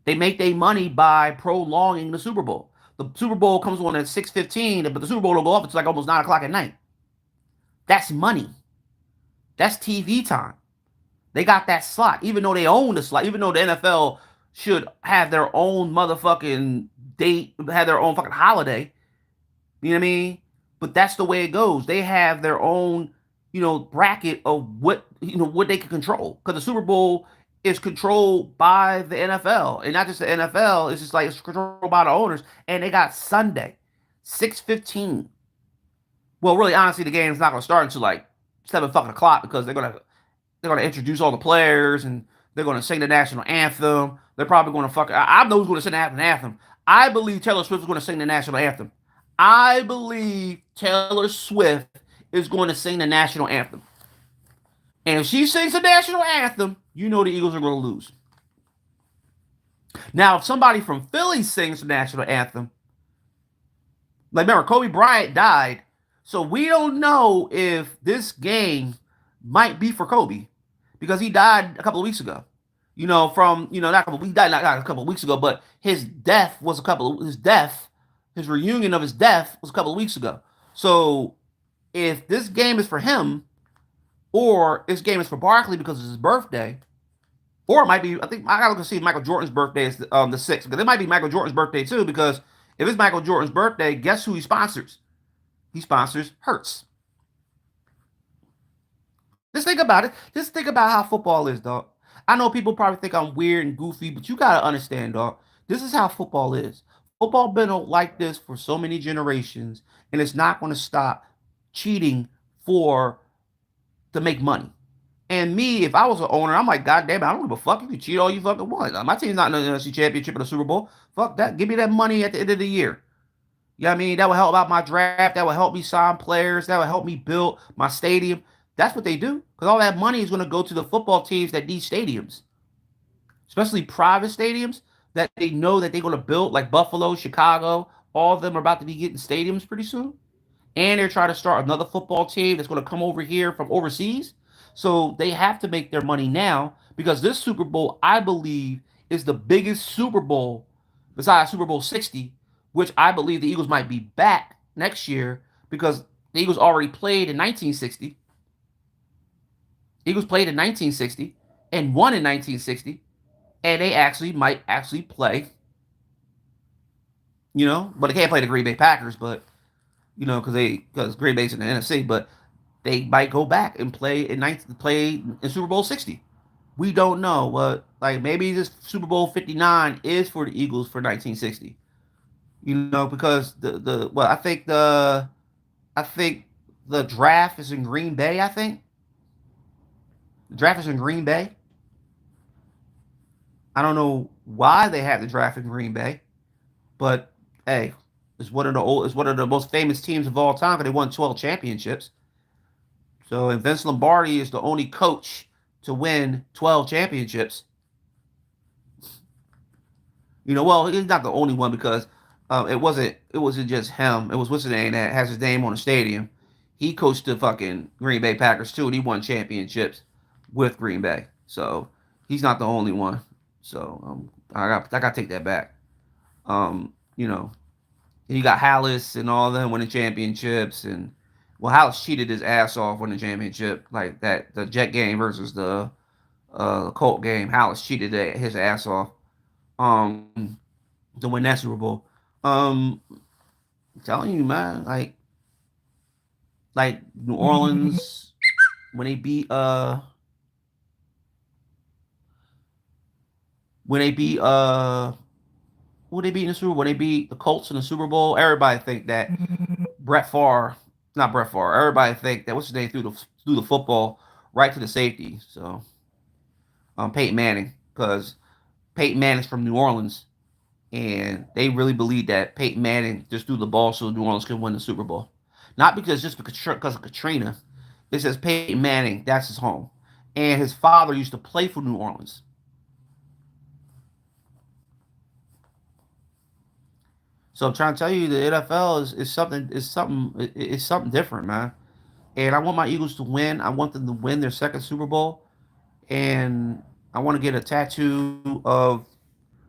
They make their money by prolonging the Super Bowl. The Super Bowl comes on at 6:15, but the Super Bowl will go up until like almost 9 o'clock at night. That's money. That's TV time. They got that slot, even though they own the slot, even though the NFL should have their own motherfucking date, have their own fucking holiday. You know what I mean? But that's the way it goes. They have their own, bracket of what they can control. Because the Super Bowl is controlled by the NFL. And not just the NFL, it's just like it's controlled by the owners. And they got Sunday, 6:15. Well, really, honestly, the game's not going to start until like 7 fucking o'clock because they're gonna introduce all the players and they're gonna sing the national anthem. They're probably gonna I know who's gonna sing the anthem. I believe Taylor Swift is gonna sing the national anthem. I believe Taylor Swift is going to sing the national anthem. And if she sings the national anthem, the Eagles are going to lose. Now, if somebody from Philly sings the national anthem, like remember, Kobe Bryant died, so we don't know if this game might be for Kobe because he died a couple of weeks ago. Not a couple. He died not a couple of weeks ago, but his reunion of his death was a couple of weeks ago. So if this game is for him, or this game is for Barkley because it's his birthday, or it might be, I think I gotta look and see if Michael Jordan's birthday is the 6th, because it might be Michael Jordan's birthday too, because if it's Michael Jordan's birthday, guess who he sponsors? He sponsors Hurts. Just think about it. Just think about how football is, dog. I know people probably think I'm weird and goofy, but you gotta understand, dog. This is how football is. Football been like this for so many generations, and it's not going to stop cheating to make money. And me, if I was an owner, I'm like, God damn it, I don't give a fuck. You can cheat all you fucking want. My team's not in the NFC Championship or the Super Bowl. Fuck that. Give me that money at the end of the year. You know what I mean? That will help out my draft. That will help me sign players. That will help me build my stadium. That's what they do. Because all that money is going to go to the football teams that need stadiums. Especially private stadiums that they know that they're going to build, like Buffalo, Chicago, all of them are about to be getting stadiums pretty soon, and they're trying to start another football team that's going to come over here from overseas. So they have to make their money now because this Super Bowl, I believe, is the biggest Super Bowl besides Super Bowl 60, which I believe the Eagles might be back next year because the Eagles already played in 1960. Eagles played in 1960 and won in 1960, and they actually might actually play, but they can't play the Green Bay Packers, but because Green Bay's in the NFC, but they might go back and play in Super Bowl 60. We don't know. Like maybe this Super Bowl 59 is for the Eagles for 1960. Because I think the draft is in Green Bay. I think the draft is in Green Bay. I don't know why they had the draft in Green Bay, but hey, it's one of the most famous teams of all time because they won 12 championships. So, and Vince Lombardi is the only coach to win 12 championships. Well, he's not the only one because it wasn't just him. It was what's his name that has his name on the stadium. He coached the fucking Green Bay Packers too, and he won championships with Green Bay. So he's not the only one. So I got to take that back. Um, you know, and you got Hallis and all of them winning championships, and well, Hallis cheated his ass off winning the championship like that. The Jet game versus the Colt game, Hallis cheated his ass off um to win that Super Bowl. I'm telling you, man, like New Orleans when they beat when they beat who they beat in the Super Bowl? When they beat the Colts in the Super Bowl, everybody think that Brett Favre, not Brett Favre. Everybody think that what's his name threw the football right to the safety. So Peyton Manning, because Peyton Manning's from New Orleans, and they really believe that Peyton Manning just threw the ball so New Orleans could win the Super Bowl. Not because of Katrina. It says Peyton Manning, that's his home, and his father used to play for New Orleans. So I'm trying to tell you, the NFL is something different, man. And I want my Eagles to win. I want them to win their second Super Bowl, and I want to get a tattoo of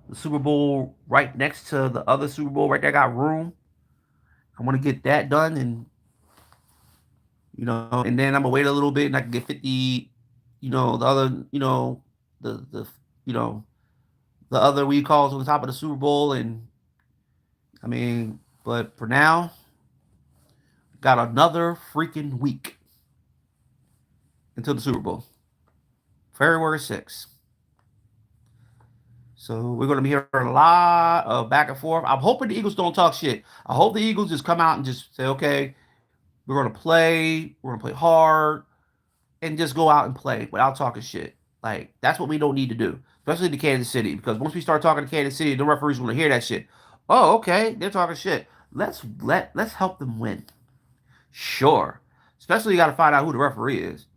the Super Bowl right next to the other Super Bowl right there. I got room. I want to get that done, and then I'm gonna wait a little bit, and I can get 50. The other, the you know the other we calls on the top of the Super Bowl, and I mean, but for now, got another freaking week until the Super Bowl, February 6th. So we're going to be hearing a lot of back and forth. I'm hoping the Eagles don't talk shit. I hope the Eagles just come out and just say, okay, we're going to play hard, and just go out and play without talking shit. Like that's what we don't need to do, especially to Kansas City, because once we start talking to Kansas City, the referees want to hear that shit. Oh, okay, they're talking shit. Let's help them win. Sure, especially you got to find out who the referee is.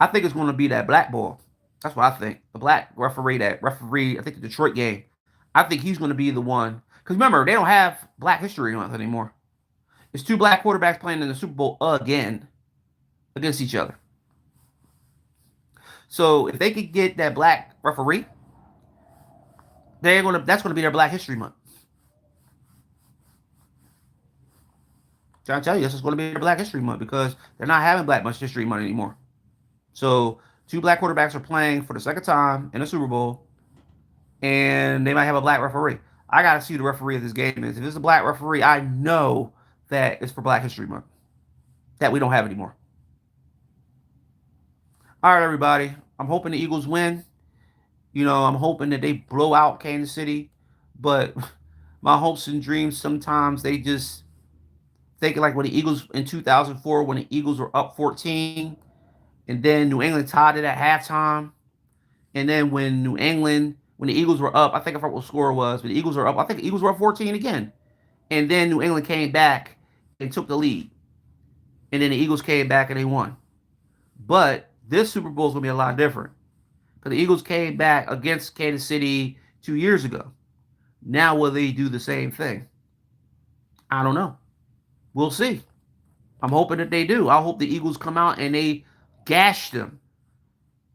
I think it's going to be that black boy. That's what I think. The black referee that referee, I think the Detroit game. I think he's going to be the one. Because remember, they don't have Black History Month anymore. It's two black quarterbacks playing in the Super Bowl again against each other. So if they could get that black referee, that's gonna be their Black History Month. Trying to tell you, this is gonna be their Black History Month because they're not having Black Much History Month anymore. So two black quarterbacks are playing for the second time in the Super Bowl, and they might have a black referee. I gotta see who the referee of this game is. If it's a black referee, I know that it's for Black History Month. That we don't have anymore. All right, everybody. I'm hoping the Eagles win. I'm hoping that they blow out Kansas City, but my hopes and dreams sometimes they just think like when the Eagles in 2004 when the Eagles were up 14, and then New England tied it at halftime, and then when the Eagles were up, I think I forgot what the score was, but the Eagles were up. I think the Eagles were up 14 again, and then New England came back and took the lead, and then the Eagles came back and they won. But this Super Bowl is gonna be a lot different because the Eagles came back against Kansas City 2 years ago. Now will they do the same thing? I don't know. We'll see. I'm hoping that they do. I hope the Eagles come out and they gash them,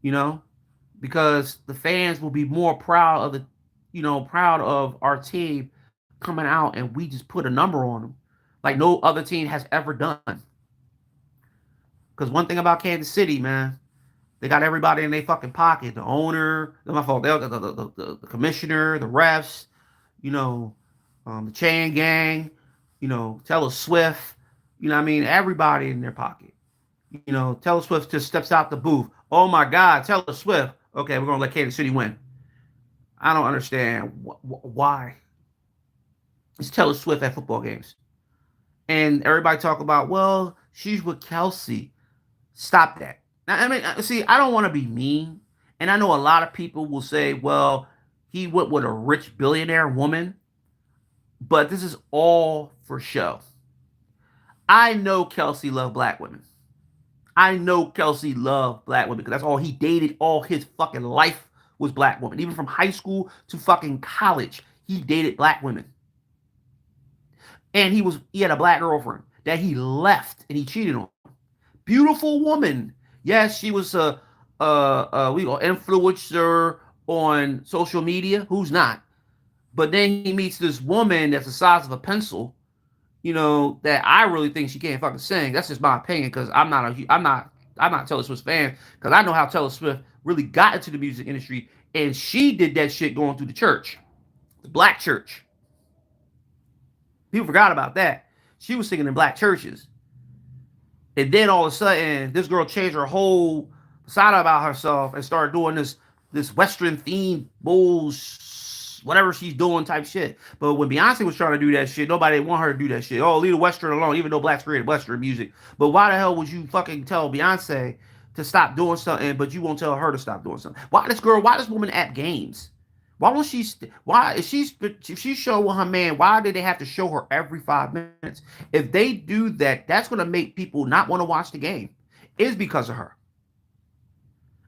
you know, because the fans will be more proud of proud of our team coming out and we just put a number on them like no other team has ever done. Because one thing about Kansas City, man, they got everybody in their fucking pocket. The owner, my fault, the commissioner, the refs, you know, the chain gang, Taylor Swift, what I mean? Everybody in their pocket. Taylor Swift just steps out the booth. Oh my God, Taylor Swift. Okay, we're going to let Kansas City win. I don't understand why. It's Taylor Swift at football games. And everybody talk about, well, she's with Kelsey. Stop that. I mean, see, I don't want to be mean. And I know a lot of people will say, well, he went with a rich billionaire woman. But this is all for show. I know Kelsey loved black women. I know Kelsey loved black women because that's all he dated all his fucking life was black women. Even from high school to fucking college, he dated black women. And he had a black girlfriend that he left and he cheated on. Beautiful woman. Yes, she was we influencer on social media. Who's not? But then he meets this woman that's the size of a pencil, that I really think she can't fucking sing. That's just my opinion because I'm not a Taylor Swift fan because I know how Taylor Swift really got into the music industry and she did that shit going through the church, the black church. People forgot about that. She was singing in black churches. And then all of a sudden, this girl changed her whole side about herself and started doing this Western themed bulls, whatever she's doing type shit. But when Beyonce was trying to do that shit, nobody want her to do that shit. Oh, leave the Western alone, even though blacks created Western music. But why the hell would you fucking tell Beyonce to stop doing something, but you won't tell her to stop doing something? Why this woman at games? Why won't she? Why if she's showing her man? Why did they have to show her every 5 minutes? If they do that, that's going to make people not want to watch the game. It's because of her.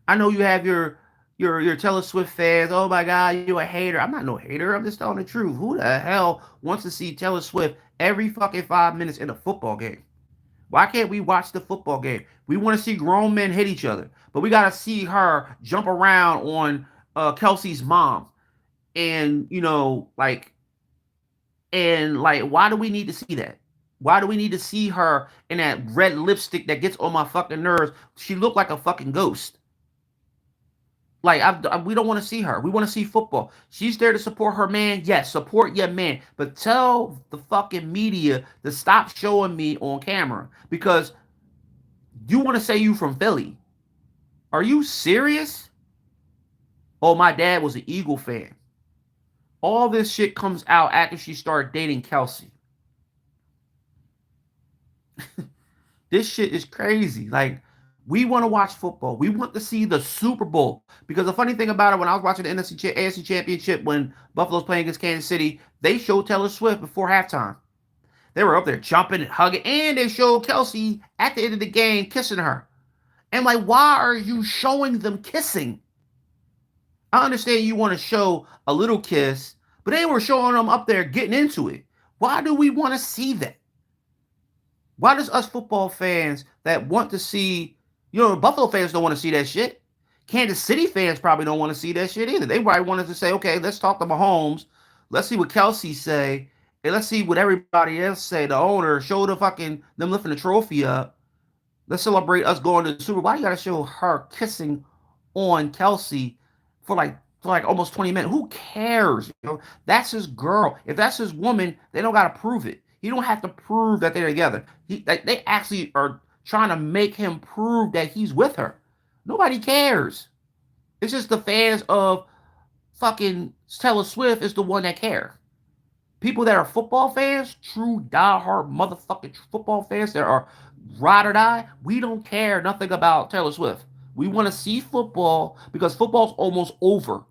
I know you have your Taylor Swift fans. Oh my God, you're a hater. I'm not no hater. I'm just telling the truth. Who the hell wants to see Taylor Swift every fucking 5 minutes in a football game? Why can't we watch the football game? We want to see grown men hit each other, but we got to see her jump around on Kelsey's mom. And why do we need to see that? Why do we need to see her in that red lipstick that gets on my fucking nerves? She looked like a fucking ghost. We don't want to see her. We want to see football. She's there to support her man. Yes, support your man. But tell the fucking media to stop showing me on camera because you want to say you from Philly. Are you serious? Oh, my dad was an Eagle fan. All this shit comes out after she started dating Kelsey. This shit is crazy. Like, we want to watch football. We want to see the Super Bowl. Because the funny thing about it, when I was watching the AFC Championship when Buffalo's playing against Kansas City, they showed Taylor Swift before halftime. They were up there jumping and hugging, and they showed Kelsey at the end of the game kissing her. And like, why are you showing them kissing? I understand you want to show a little kiss, but they were showing them up there getting into it. Why do we want to see that? Why does us football fans that want to see, Buffalo fans don't want to see that shit. Kansas City fans probably don't want to see that shit either. They probably wanted to say, okay, let's talk to Mahomes. Let's see what Kelsey say. And let's see what everybody else say. The owner, show the fucking, them lifting the trophy up. Let's celebrate us going to the Super Bowl. Why you got to show her kissing on Kelsey for almost 20 minutes? Who cares? That's his girl. If that's his woman, they don't got to prove it. He don't have to prove that they're together. They actually are trying to make him prove that he's with her. Nobody cares. It's just the fans of fucking Taylor Swift is the one that care. People that are football fans, true diehard motherfucking football fans that are ride or die, we don't care nothing about Taylor Swift. We want to see football because football's almost over.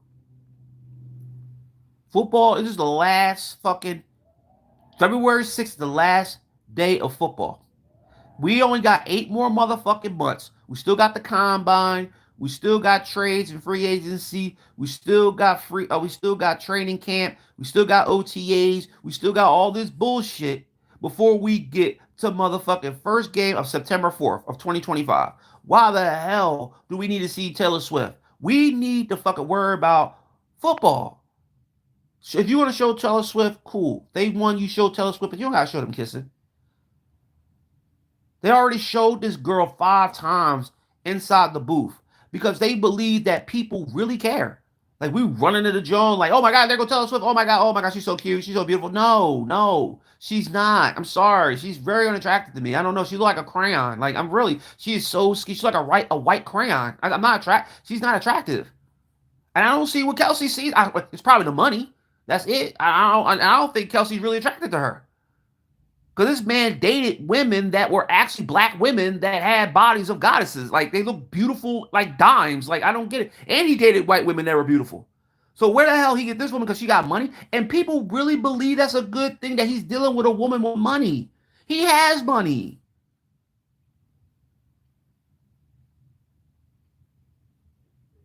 Football is the last fucking February 6th, the last day of football. We only got 8 more motherfucking months. We still got the combine. We still got trades and free agency. We still got training camp. We still got OTAs. We still got all this bullshit. before we get to motherfucking first game of September 4th of 2025. Why the hell do we need to see Taylor Swift? We need to fucking worry about football. So if you want to show Taylor Swift, cool. They won, you show Taylor Swift, but you don't gotta show them kissing. They already showed this girl 5 times inside the booth because they believe that people really care. Like we run into the joint, like, oh my god, there go Taylor Swift. Oh my god, she's so cute, she's so beautiful. No, no, she's not. I'm sorry, she's very unattractive to me. I don't know, she look like a crayon. Like I'm really, she is so she's like a white crayon. I'm not attract. She's not attractive, and I don't see what Kelsey sees. It's probably the money. That's it. I don't think Kelsey's really attracted to her. Because this man dated women that were actually black women that had bodies of goddesses. Like they look beautiful like dimes. Like I don't get it. And he dated white women that were beautiful. So where the hell he get this woman because she got money? And people really believe that's a good thing that he's dealing with a woman with money. He has money.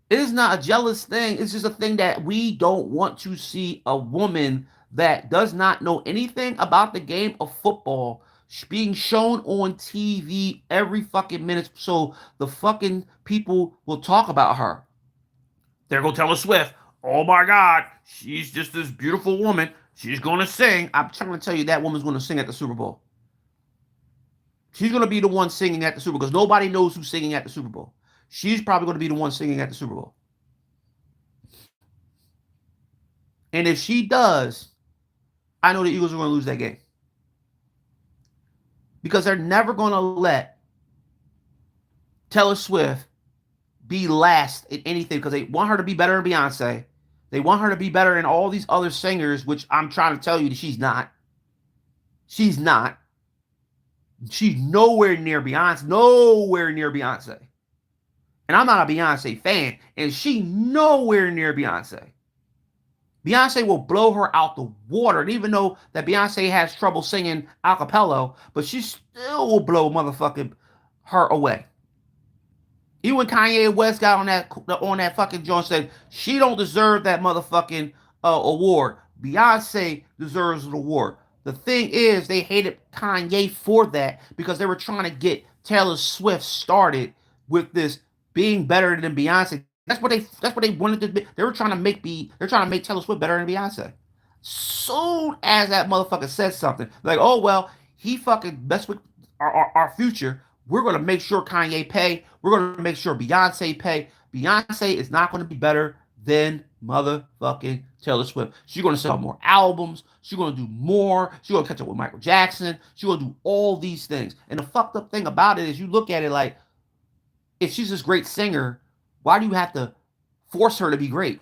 It is not a jealous thing. It's just a thing that we don't want to see a woman that does not know anything about the game of football being shown on TV every fucking minute so the fucking people will talk about her. There go Taylor Swift. Oh my God, she's just this beautiful woman. She's gonna sing. I'm trying to tell you that woman's gonna sing at the Super Bowl. She's gonna be the one singing at the Super Bowl because nobody knows who's singing at the Super Bowl. She's probably gonna be the one singing at the Super Bowl. And if she does, I know the Eagles are going to lose that game because they're never going to let Taylor Swift be last in anything because they want her to be better than Beyonce. They want her to be better than all these other singers, which I'm trying to tell you that she's not. She's not. She's nowhere near Beyonce. Nowhere near Beyonce. And I'm not a Beyonce fan, and she nowhere near Beyonce. Beyonce will blow her out the water. And even though that Beyonce has trouble singing a cappella, but she still will blow motherfucking her away. Even when Kanye West got on that fucking joint and said she don't deserve that motherfucking award. Beyonce deserves an award. The thing is, they hated Kanye for that because they were trying to get Taylor Swift started with this being better than Beyonce. That's what they wanted to be. They were trying to make Taylor Swift better than Beyonce. Soon as that motherfucker said something, like, oh well, he fucking messed with our future. We're gonna make sure Kanye pay. We're gonna make sure Beyonce pay. Beyonce is not gonna be better than motherfucking Taylor Swift. She's gonna sell more albums. She's gonna do more. She's gonna catch up with Michael Jackson. She's gonna do all these things. And the fucked up thing about it is you look at it like if she's this great singer, why do you have to force her to be great?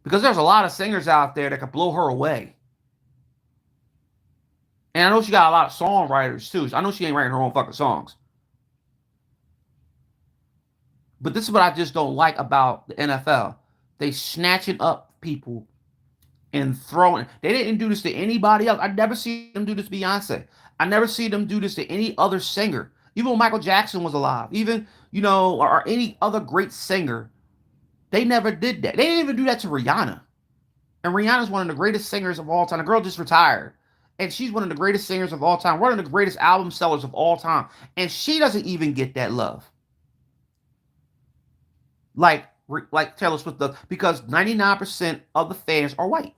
Because there's a lot of singers out there that could blow her away. And I know she got a lot of songwriters too. I know she ain't writing her own fucking songs. But this is what I just don't like about the NFL. They snatching up people and throwing. They didn't do this to anybody else. I never see them do this to Beyonce. I never see them do this to any other singer. Even when Michael Jackson was alive, even or any other great singer, they never did that. They didn't even do that to Rihanna. And Rihanna's one of the greatest singers of all time. The girl just retired. And she's one of the greatest singers of all time, one of the greatest album sellers of all time. And she doesn't even get that love. Like Taylor Swift does, because 99% of the fans are white.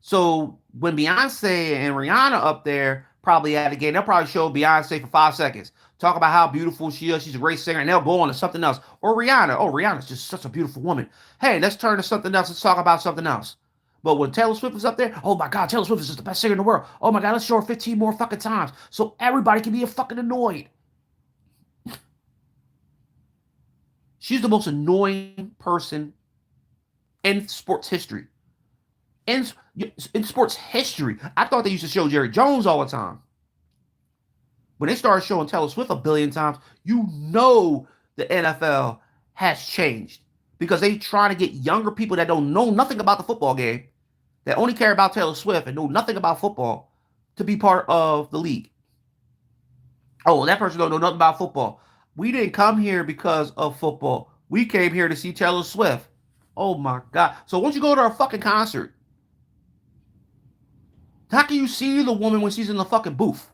So when Beyonce and Rihanna up there probably at the game, they'll probably show Beyonce for 5 seconds. Talk about how beautiful she is. She's a great singer, and they'll go on to something else. Or Rihanna. Oh, Rihanna's just such a beautiful woman. Hey, let's turn to something else. Let's talk about something else. But when Taylor Swift is up there, oh my God, Taylor Swift is just the best singer in the world. Oh my God, let's show her 15 more fucking times so everybody can be fucking annoyed. She's the most annoying person in sports history. In, in sports history. I thought they used to show Jerry Jones all the time. When they started showing Taylor Swift a billion times, you know the NFL has changed because they trying to get younger people that don't know nothing about the football game, that only care about Taylor Swift and know nothing about football, to be part of the league. Oh, that person don't know nothing about football. We didn't come here because of football. We came here to see Taylor Swift. Oh my God. So why don't you go to a fucking concert? How can you see the woman when she's in the fucking booth?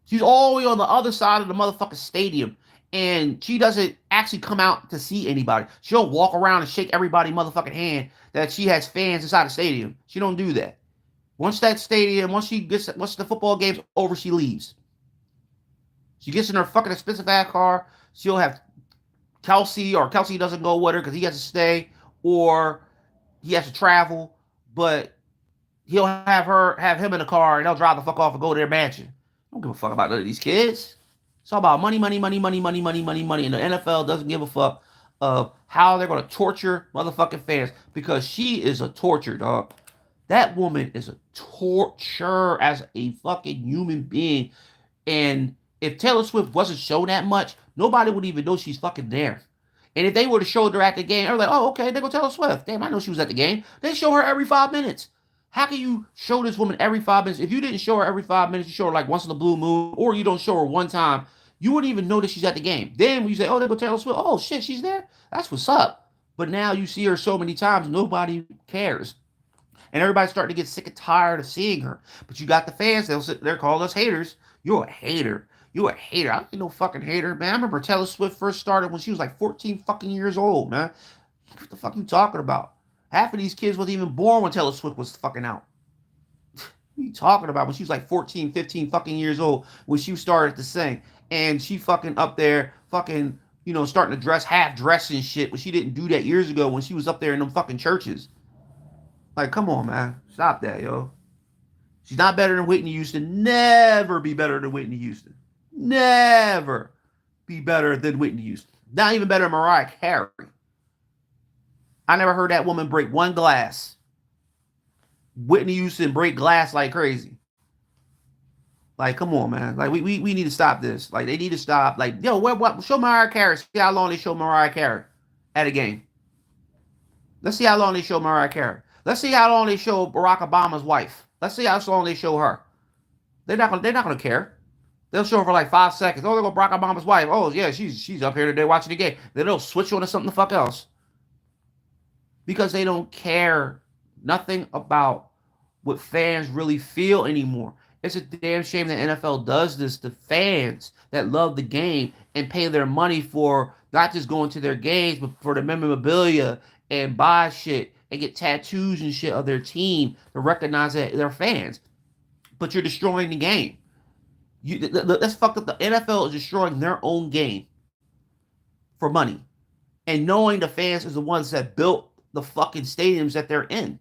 She's all the way on the other side of the motherfucking stadium. And she doesn't actually come out to see anybody. She don't walk around and shake everybody motherfucking hand that she has fans inside the stadium. She don't do that. Once that stadium, once the football game's over, she leaves. She gets in her fucking expensive ass car. She'll have Kelsey, or Kelsey doesn't go with her because he has to stay, or he has to travel. But he'll have him in the car, and they'll drive the fuck off and go to their mansion. I don't give a fuck about none of these kids. It's all about money, money, money, money, money, money, money, money. And the NFL doesn't give a fuck of how they're going to torture motherfucking fans, because she is a torture, dog. That woman is a torture as a fucking human being. And if Taylor Swift wasn't shown that much, nobody would even know she's fucking there. And if they would have showed her at the game, they're like, oh, okay, they go Taylor Swift. Damn, I know she was at the game. They show her every 5 minutes. How can you show this woman every 5 minutes? If you didn't show her every 5 minutes, you show her like once in a blue moon, or you don't show her one time, you wouldn't even know that she's at the game. Then when you say, oh, they go Taylor Swift, oh shit, she's there? That's what's up. But now you see her so many times, nobody cares. And everybody's starting to get sick and tired of seeing her. But you got the fans, they'll sit there, call us haters. You're a hater. You're a hater. I ain't no fucking hater, man. I remember Taylor Swift first started when she was like 14 fucking years old, man. What the fuck you talking about? Half of these kids wasn't even born when Taylor Swift was fucking out. What are you talking about? When she was like 14, 15 fucking years old, when she started to sing. And she fucking up there fucking, starting to dress, half dressed and shit. But she didn't do that years ago when she was up there in them fucking churches. Like, come on, man. Stop that, yo. She's not better than Whitney Houston. Never be better than Whitney Houston. Never be better than Whitney Houston. Not even better than Mariah Carey. I never heard that woman break one glass. Whitney Houston break glass like crazy. Like, come on, man. Like, we need to stop this. Like, they need to stop. Like, yo, what? Show Mariah Carey. See how long they show Mariah Carey at a game. Let's see how long they show Mariah Carey. Let's see how long they show Barack Obama's wife. Let's see how long they show her. They're not gonna care. They'll show her for like 5 seconds. Oh, they go Barack Obama's wife. Oh, yeah, she's up here today watching the game. Then they'll switch on to something the fuck else. Because they don't care nothing about what fans really feel anymore. It's a damn shame that NFL does this to fans that love the game and pay their money for not just going to their games, but for the memorabilia and buy shit and get tattoos and shit of their team to recognize that they're fans. But you're destroying the game. That's fucked up. The NFL is destroying their own game for money. And knowing the fans is the ones that built the fucking stadiums that they're in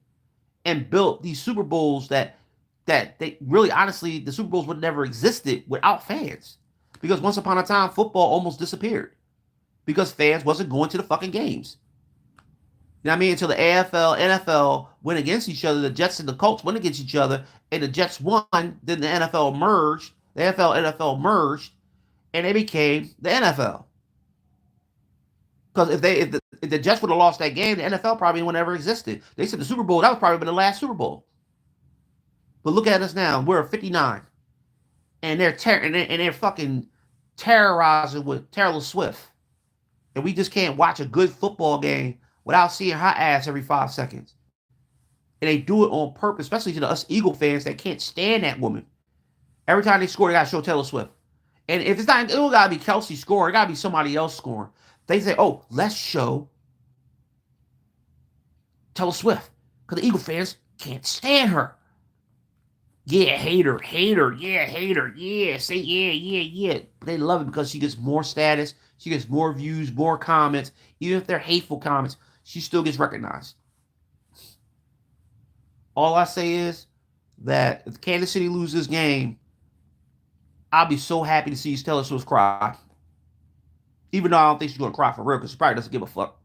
and built these Super Bowls that they really, honestly, the Super Bowls would never existed without fans. Because once upon a time, football almost disappeared because fans wasn't going to the fucking games. You know what I mean? Until the AFL, NFL went against each other, the Jets and the Colts went against each other, and the Jets won. Then the NFL merged, the NFL merged, and they became the NFL. Because if the Jets would have lost that game, the NFL probably wouldn't ever existed. They said the Super Bowl, that was probably been the last Super Bowl. But look at us now. We're at 59. And they're fucking terrorizing with Taylor Swift. And we just can't watch a good football game without seeing her ass every 5 seconds. And they do it on purpose, especially to us Eagle fans that can't stand that woman. Every time they score, they gotta show Taylor Swift. And if it's not, it don't gotta be Kelsey scoring, it gotta be somebody else scoring. They say, oh, let's show Taylor Swift. Because the Eagle fans can't stand her. Yeah, hater, yeah, hater, yeah, say yeah. But they love it because she gets more status, she gets more views, more comments. Even if they're hateful comments, she still gets recognized. All I say is that if Kansas City loses this game, I'll be so happy to see Taylor Swift cry. Even though I don't think she's going to cry for real, because she probably doesn't give a fuck.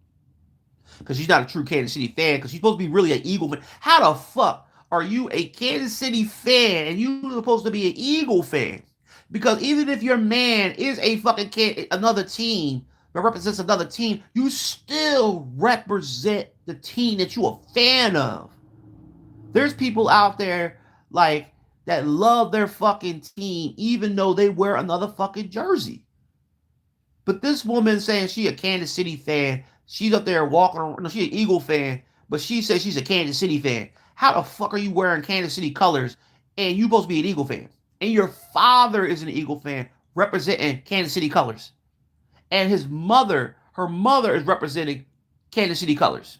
Because she's not a true Kansas City fan, because she's supposed to be really an Eagle fan. How the fuck are you a Kansas City fan and you're supposed to be an Eagle fan? Because even if your man is a fucking another team that represents another team, you still represent the team that you're a fan of. There's people out there like that love their fucking team even though they wear another fucking jersey. But this woman saying she a Kansas City fan, she's up there walking around, no, she an Eagle fan, but she says she's a Kansas City fan. How the fuck are you wearing Kansas City colors and you supposed to be an Eagle fan? And your father is an Eagle fan representing Kansas City colors. And her mother is representing Kansas City colors.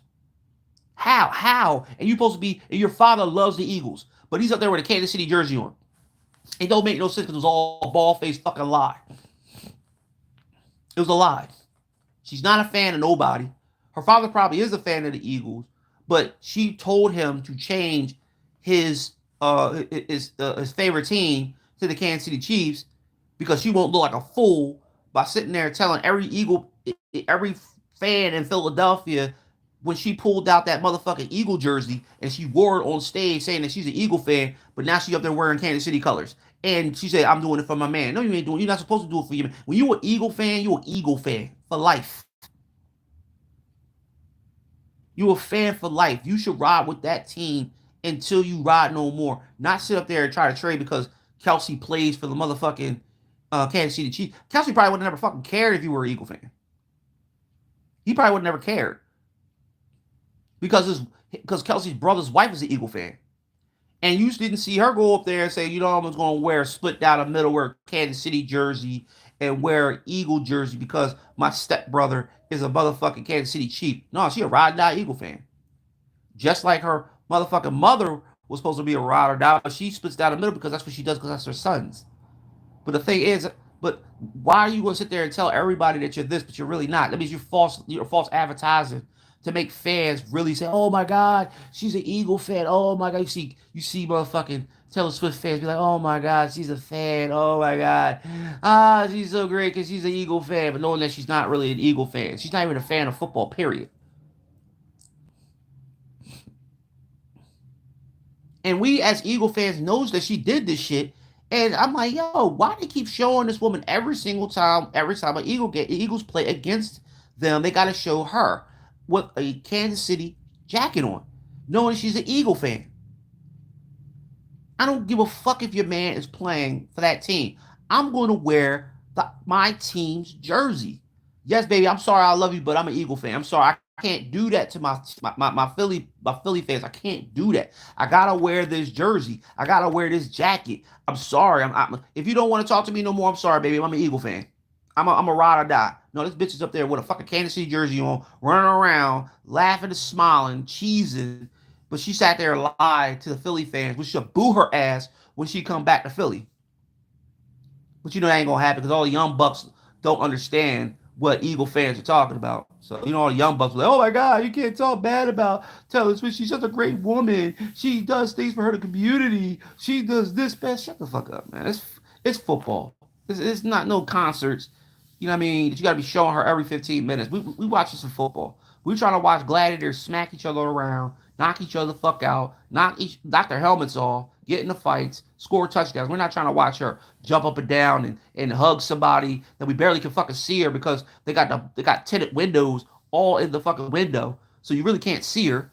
How? How? And you supposed to be, and your father loves the Eagles, but he's up there with a Kansas City jersey on. It don't make no sense because it was all ball faced fucking lie. It was a lie. She's not a fan of nobody. Her father probably is a fan of the Eagles, but she told him to change his his favorite team to the Kansas City Chiefs because she won't look like a fool by sitting there telling every fan in Philadelphia when she pulled out that motherfucking Eagle jersey and she wore it on stage saying that she's an Eagle fan, but now she up there wearing Kansas City colors. And she said, I'm doing it for my man. No, you ain't doing it. You're not supposed to do it for your man. When you an Eagle fan, you an Eagle fan for life. You a fan for life. You should ride with that team until you ride no more. Not sit up there and try to trade because Kelsey plays for the motherfucking Kansas City Chiefs. Kelsey probably would have never fucking cared if you were an Eagle fan. He probably would have never cared because Kelsey's brother's wife is an Eagle fan. And you didn't see her go up there and say, you know, I'm going to wear a split down the middle, wear a Kansas City jersey and wear an Eagle jersey because my stepbrother is a motherfucking Kansas City Chief. No, she a ride or die Eagle fan. Just like her motherfucking mother was supposed to be a ride or die, but she splits down the middle because that's what she does because that's her sons. But the thing is, but why are you going to sit there and tell everybody that you're this, but you're really not? That means you're false advertising to make fans really say, "Oh my God, she's an Eagle fan." Oh my God, you see motherfucking Taylor Swift fans be like, "Oh my God, she's a fan. Oh my God, she's so great because she's an Eagle fan," but knowing that she's not really an Eagle fan. She's not even a fan of football. Period. And we as Eagle fans knows that she did this shit. And I'm like, yo, why do they keep showing this woman every single time? Every time an Eagles play against them, they got to show her with a Kansas City jacket on, knowing she's an Eagle fan. I don't give a fuck if your man is playing for that team. I'm going to wear my team's jersey. Yes, baby, I'm sorry I love you, but I'm an Eagle fan. I'm sorry. I can't do that to my Philly fans. I can't do that. I gotta wear this jersey. I gotta wear this jacket. I'm sorry. If you don't want to talk to me no more, I'm sorry, baby. I'm an Eagle fan. I'm a ride or die. No, this bitch is up there with a fucking Kansas City jersey on, running around, laughing and smiling, cheesing. But she sat there and lied to the Philly fans. We should boo her ass when she come back to Philly. But you know that ain't gonna happen because all the young bucks don't understand what Eagle fans are talking about. So all the young bucks are like, "Oh my God, you can't talk bad about Taylor Swift. She's such a great woman. She does things for her community. She does this best." Shut the fuck up, man. It's football. It's not no concerts. You know what I mean? You got to be showing her every 15 minutes. We watching some football. We trying to watch gladiators smack each other around, knock each other the fuck out, knock their helmets off, get in the fights, score touchdowns. We're not trying to watch her jump up and down and hug somebody that we barely can fucking see her because they got tinted windows all in the fucking window, so you really can't see her.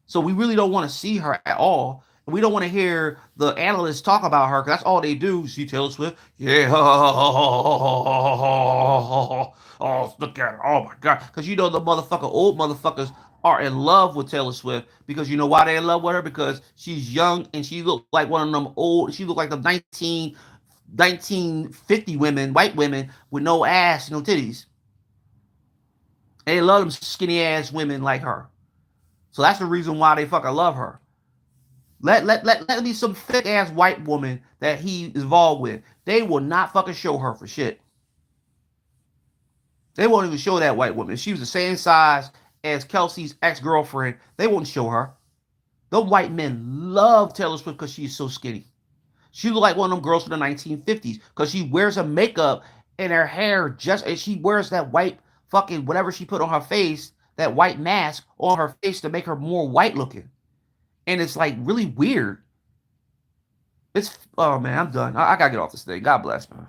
So we really don't want to see her at all. We don't want to hear the analysts talk about her because that's all they do. See Taylor Swift? Yeah. Oh, look at her. Oh my God. Because the old motherfuckers are in love with Taylor Swift because you know why they're in love with her? Because she's young and she looked like one of them she looked like the 1950 women, white women with no ass, no titties. And they love them skinny ass women like her. So that's the reason why they fucking love her. Let me some thick ass white woman that he is involved with. They will not fucking show her for shit. They won't even show that white woman. If she was the same size as Kelsey's ex-girlfriend, they won't show her. The white men love Taylor Swift because she's so skinny. She look like one of them girls from the 1950s because she wears her makeup and her hair just and she wears that white fucking whatever she put on her face, that white mask on her face to make her more white looking. And it's like really weird. Oh man, I'm done. I gotta get off this thing. God bless, man.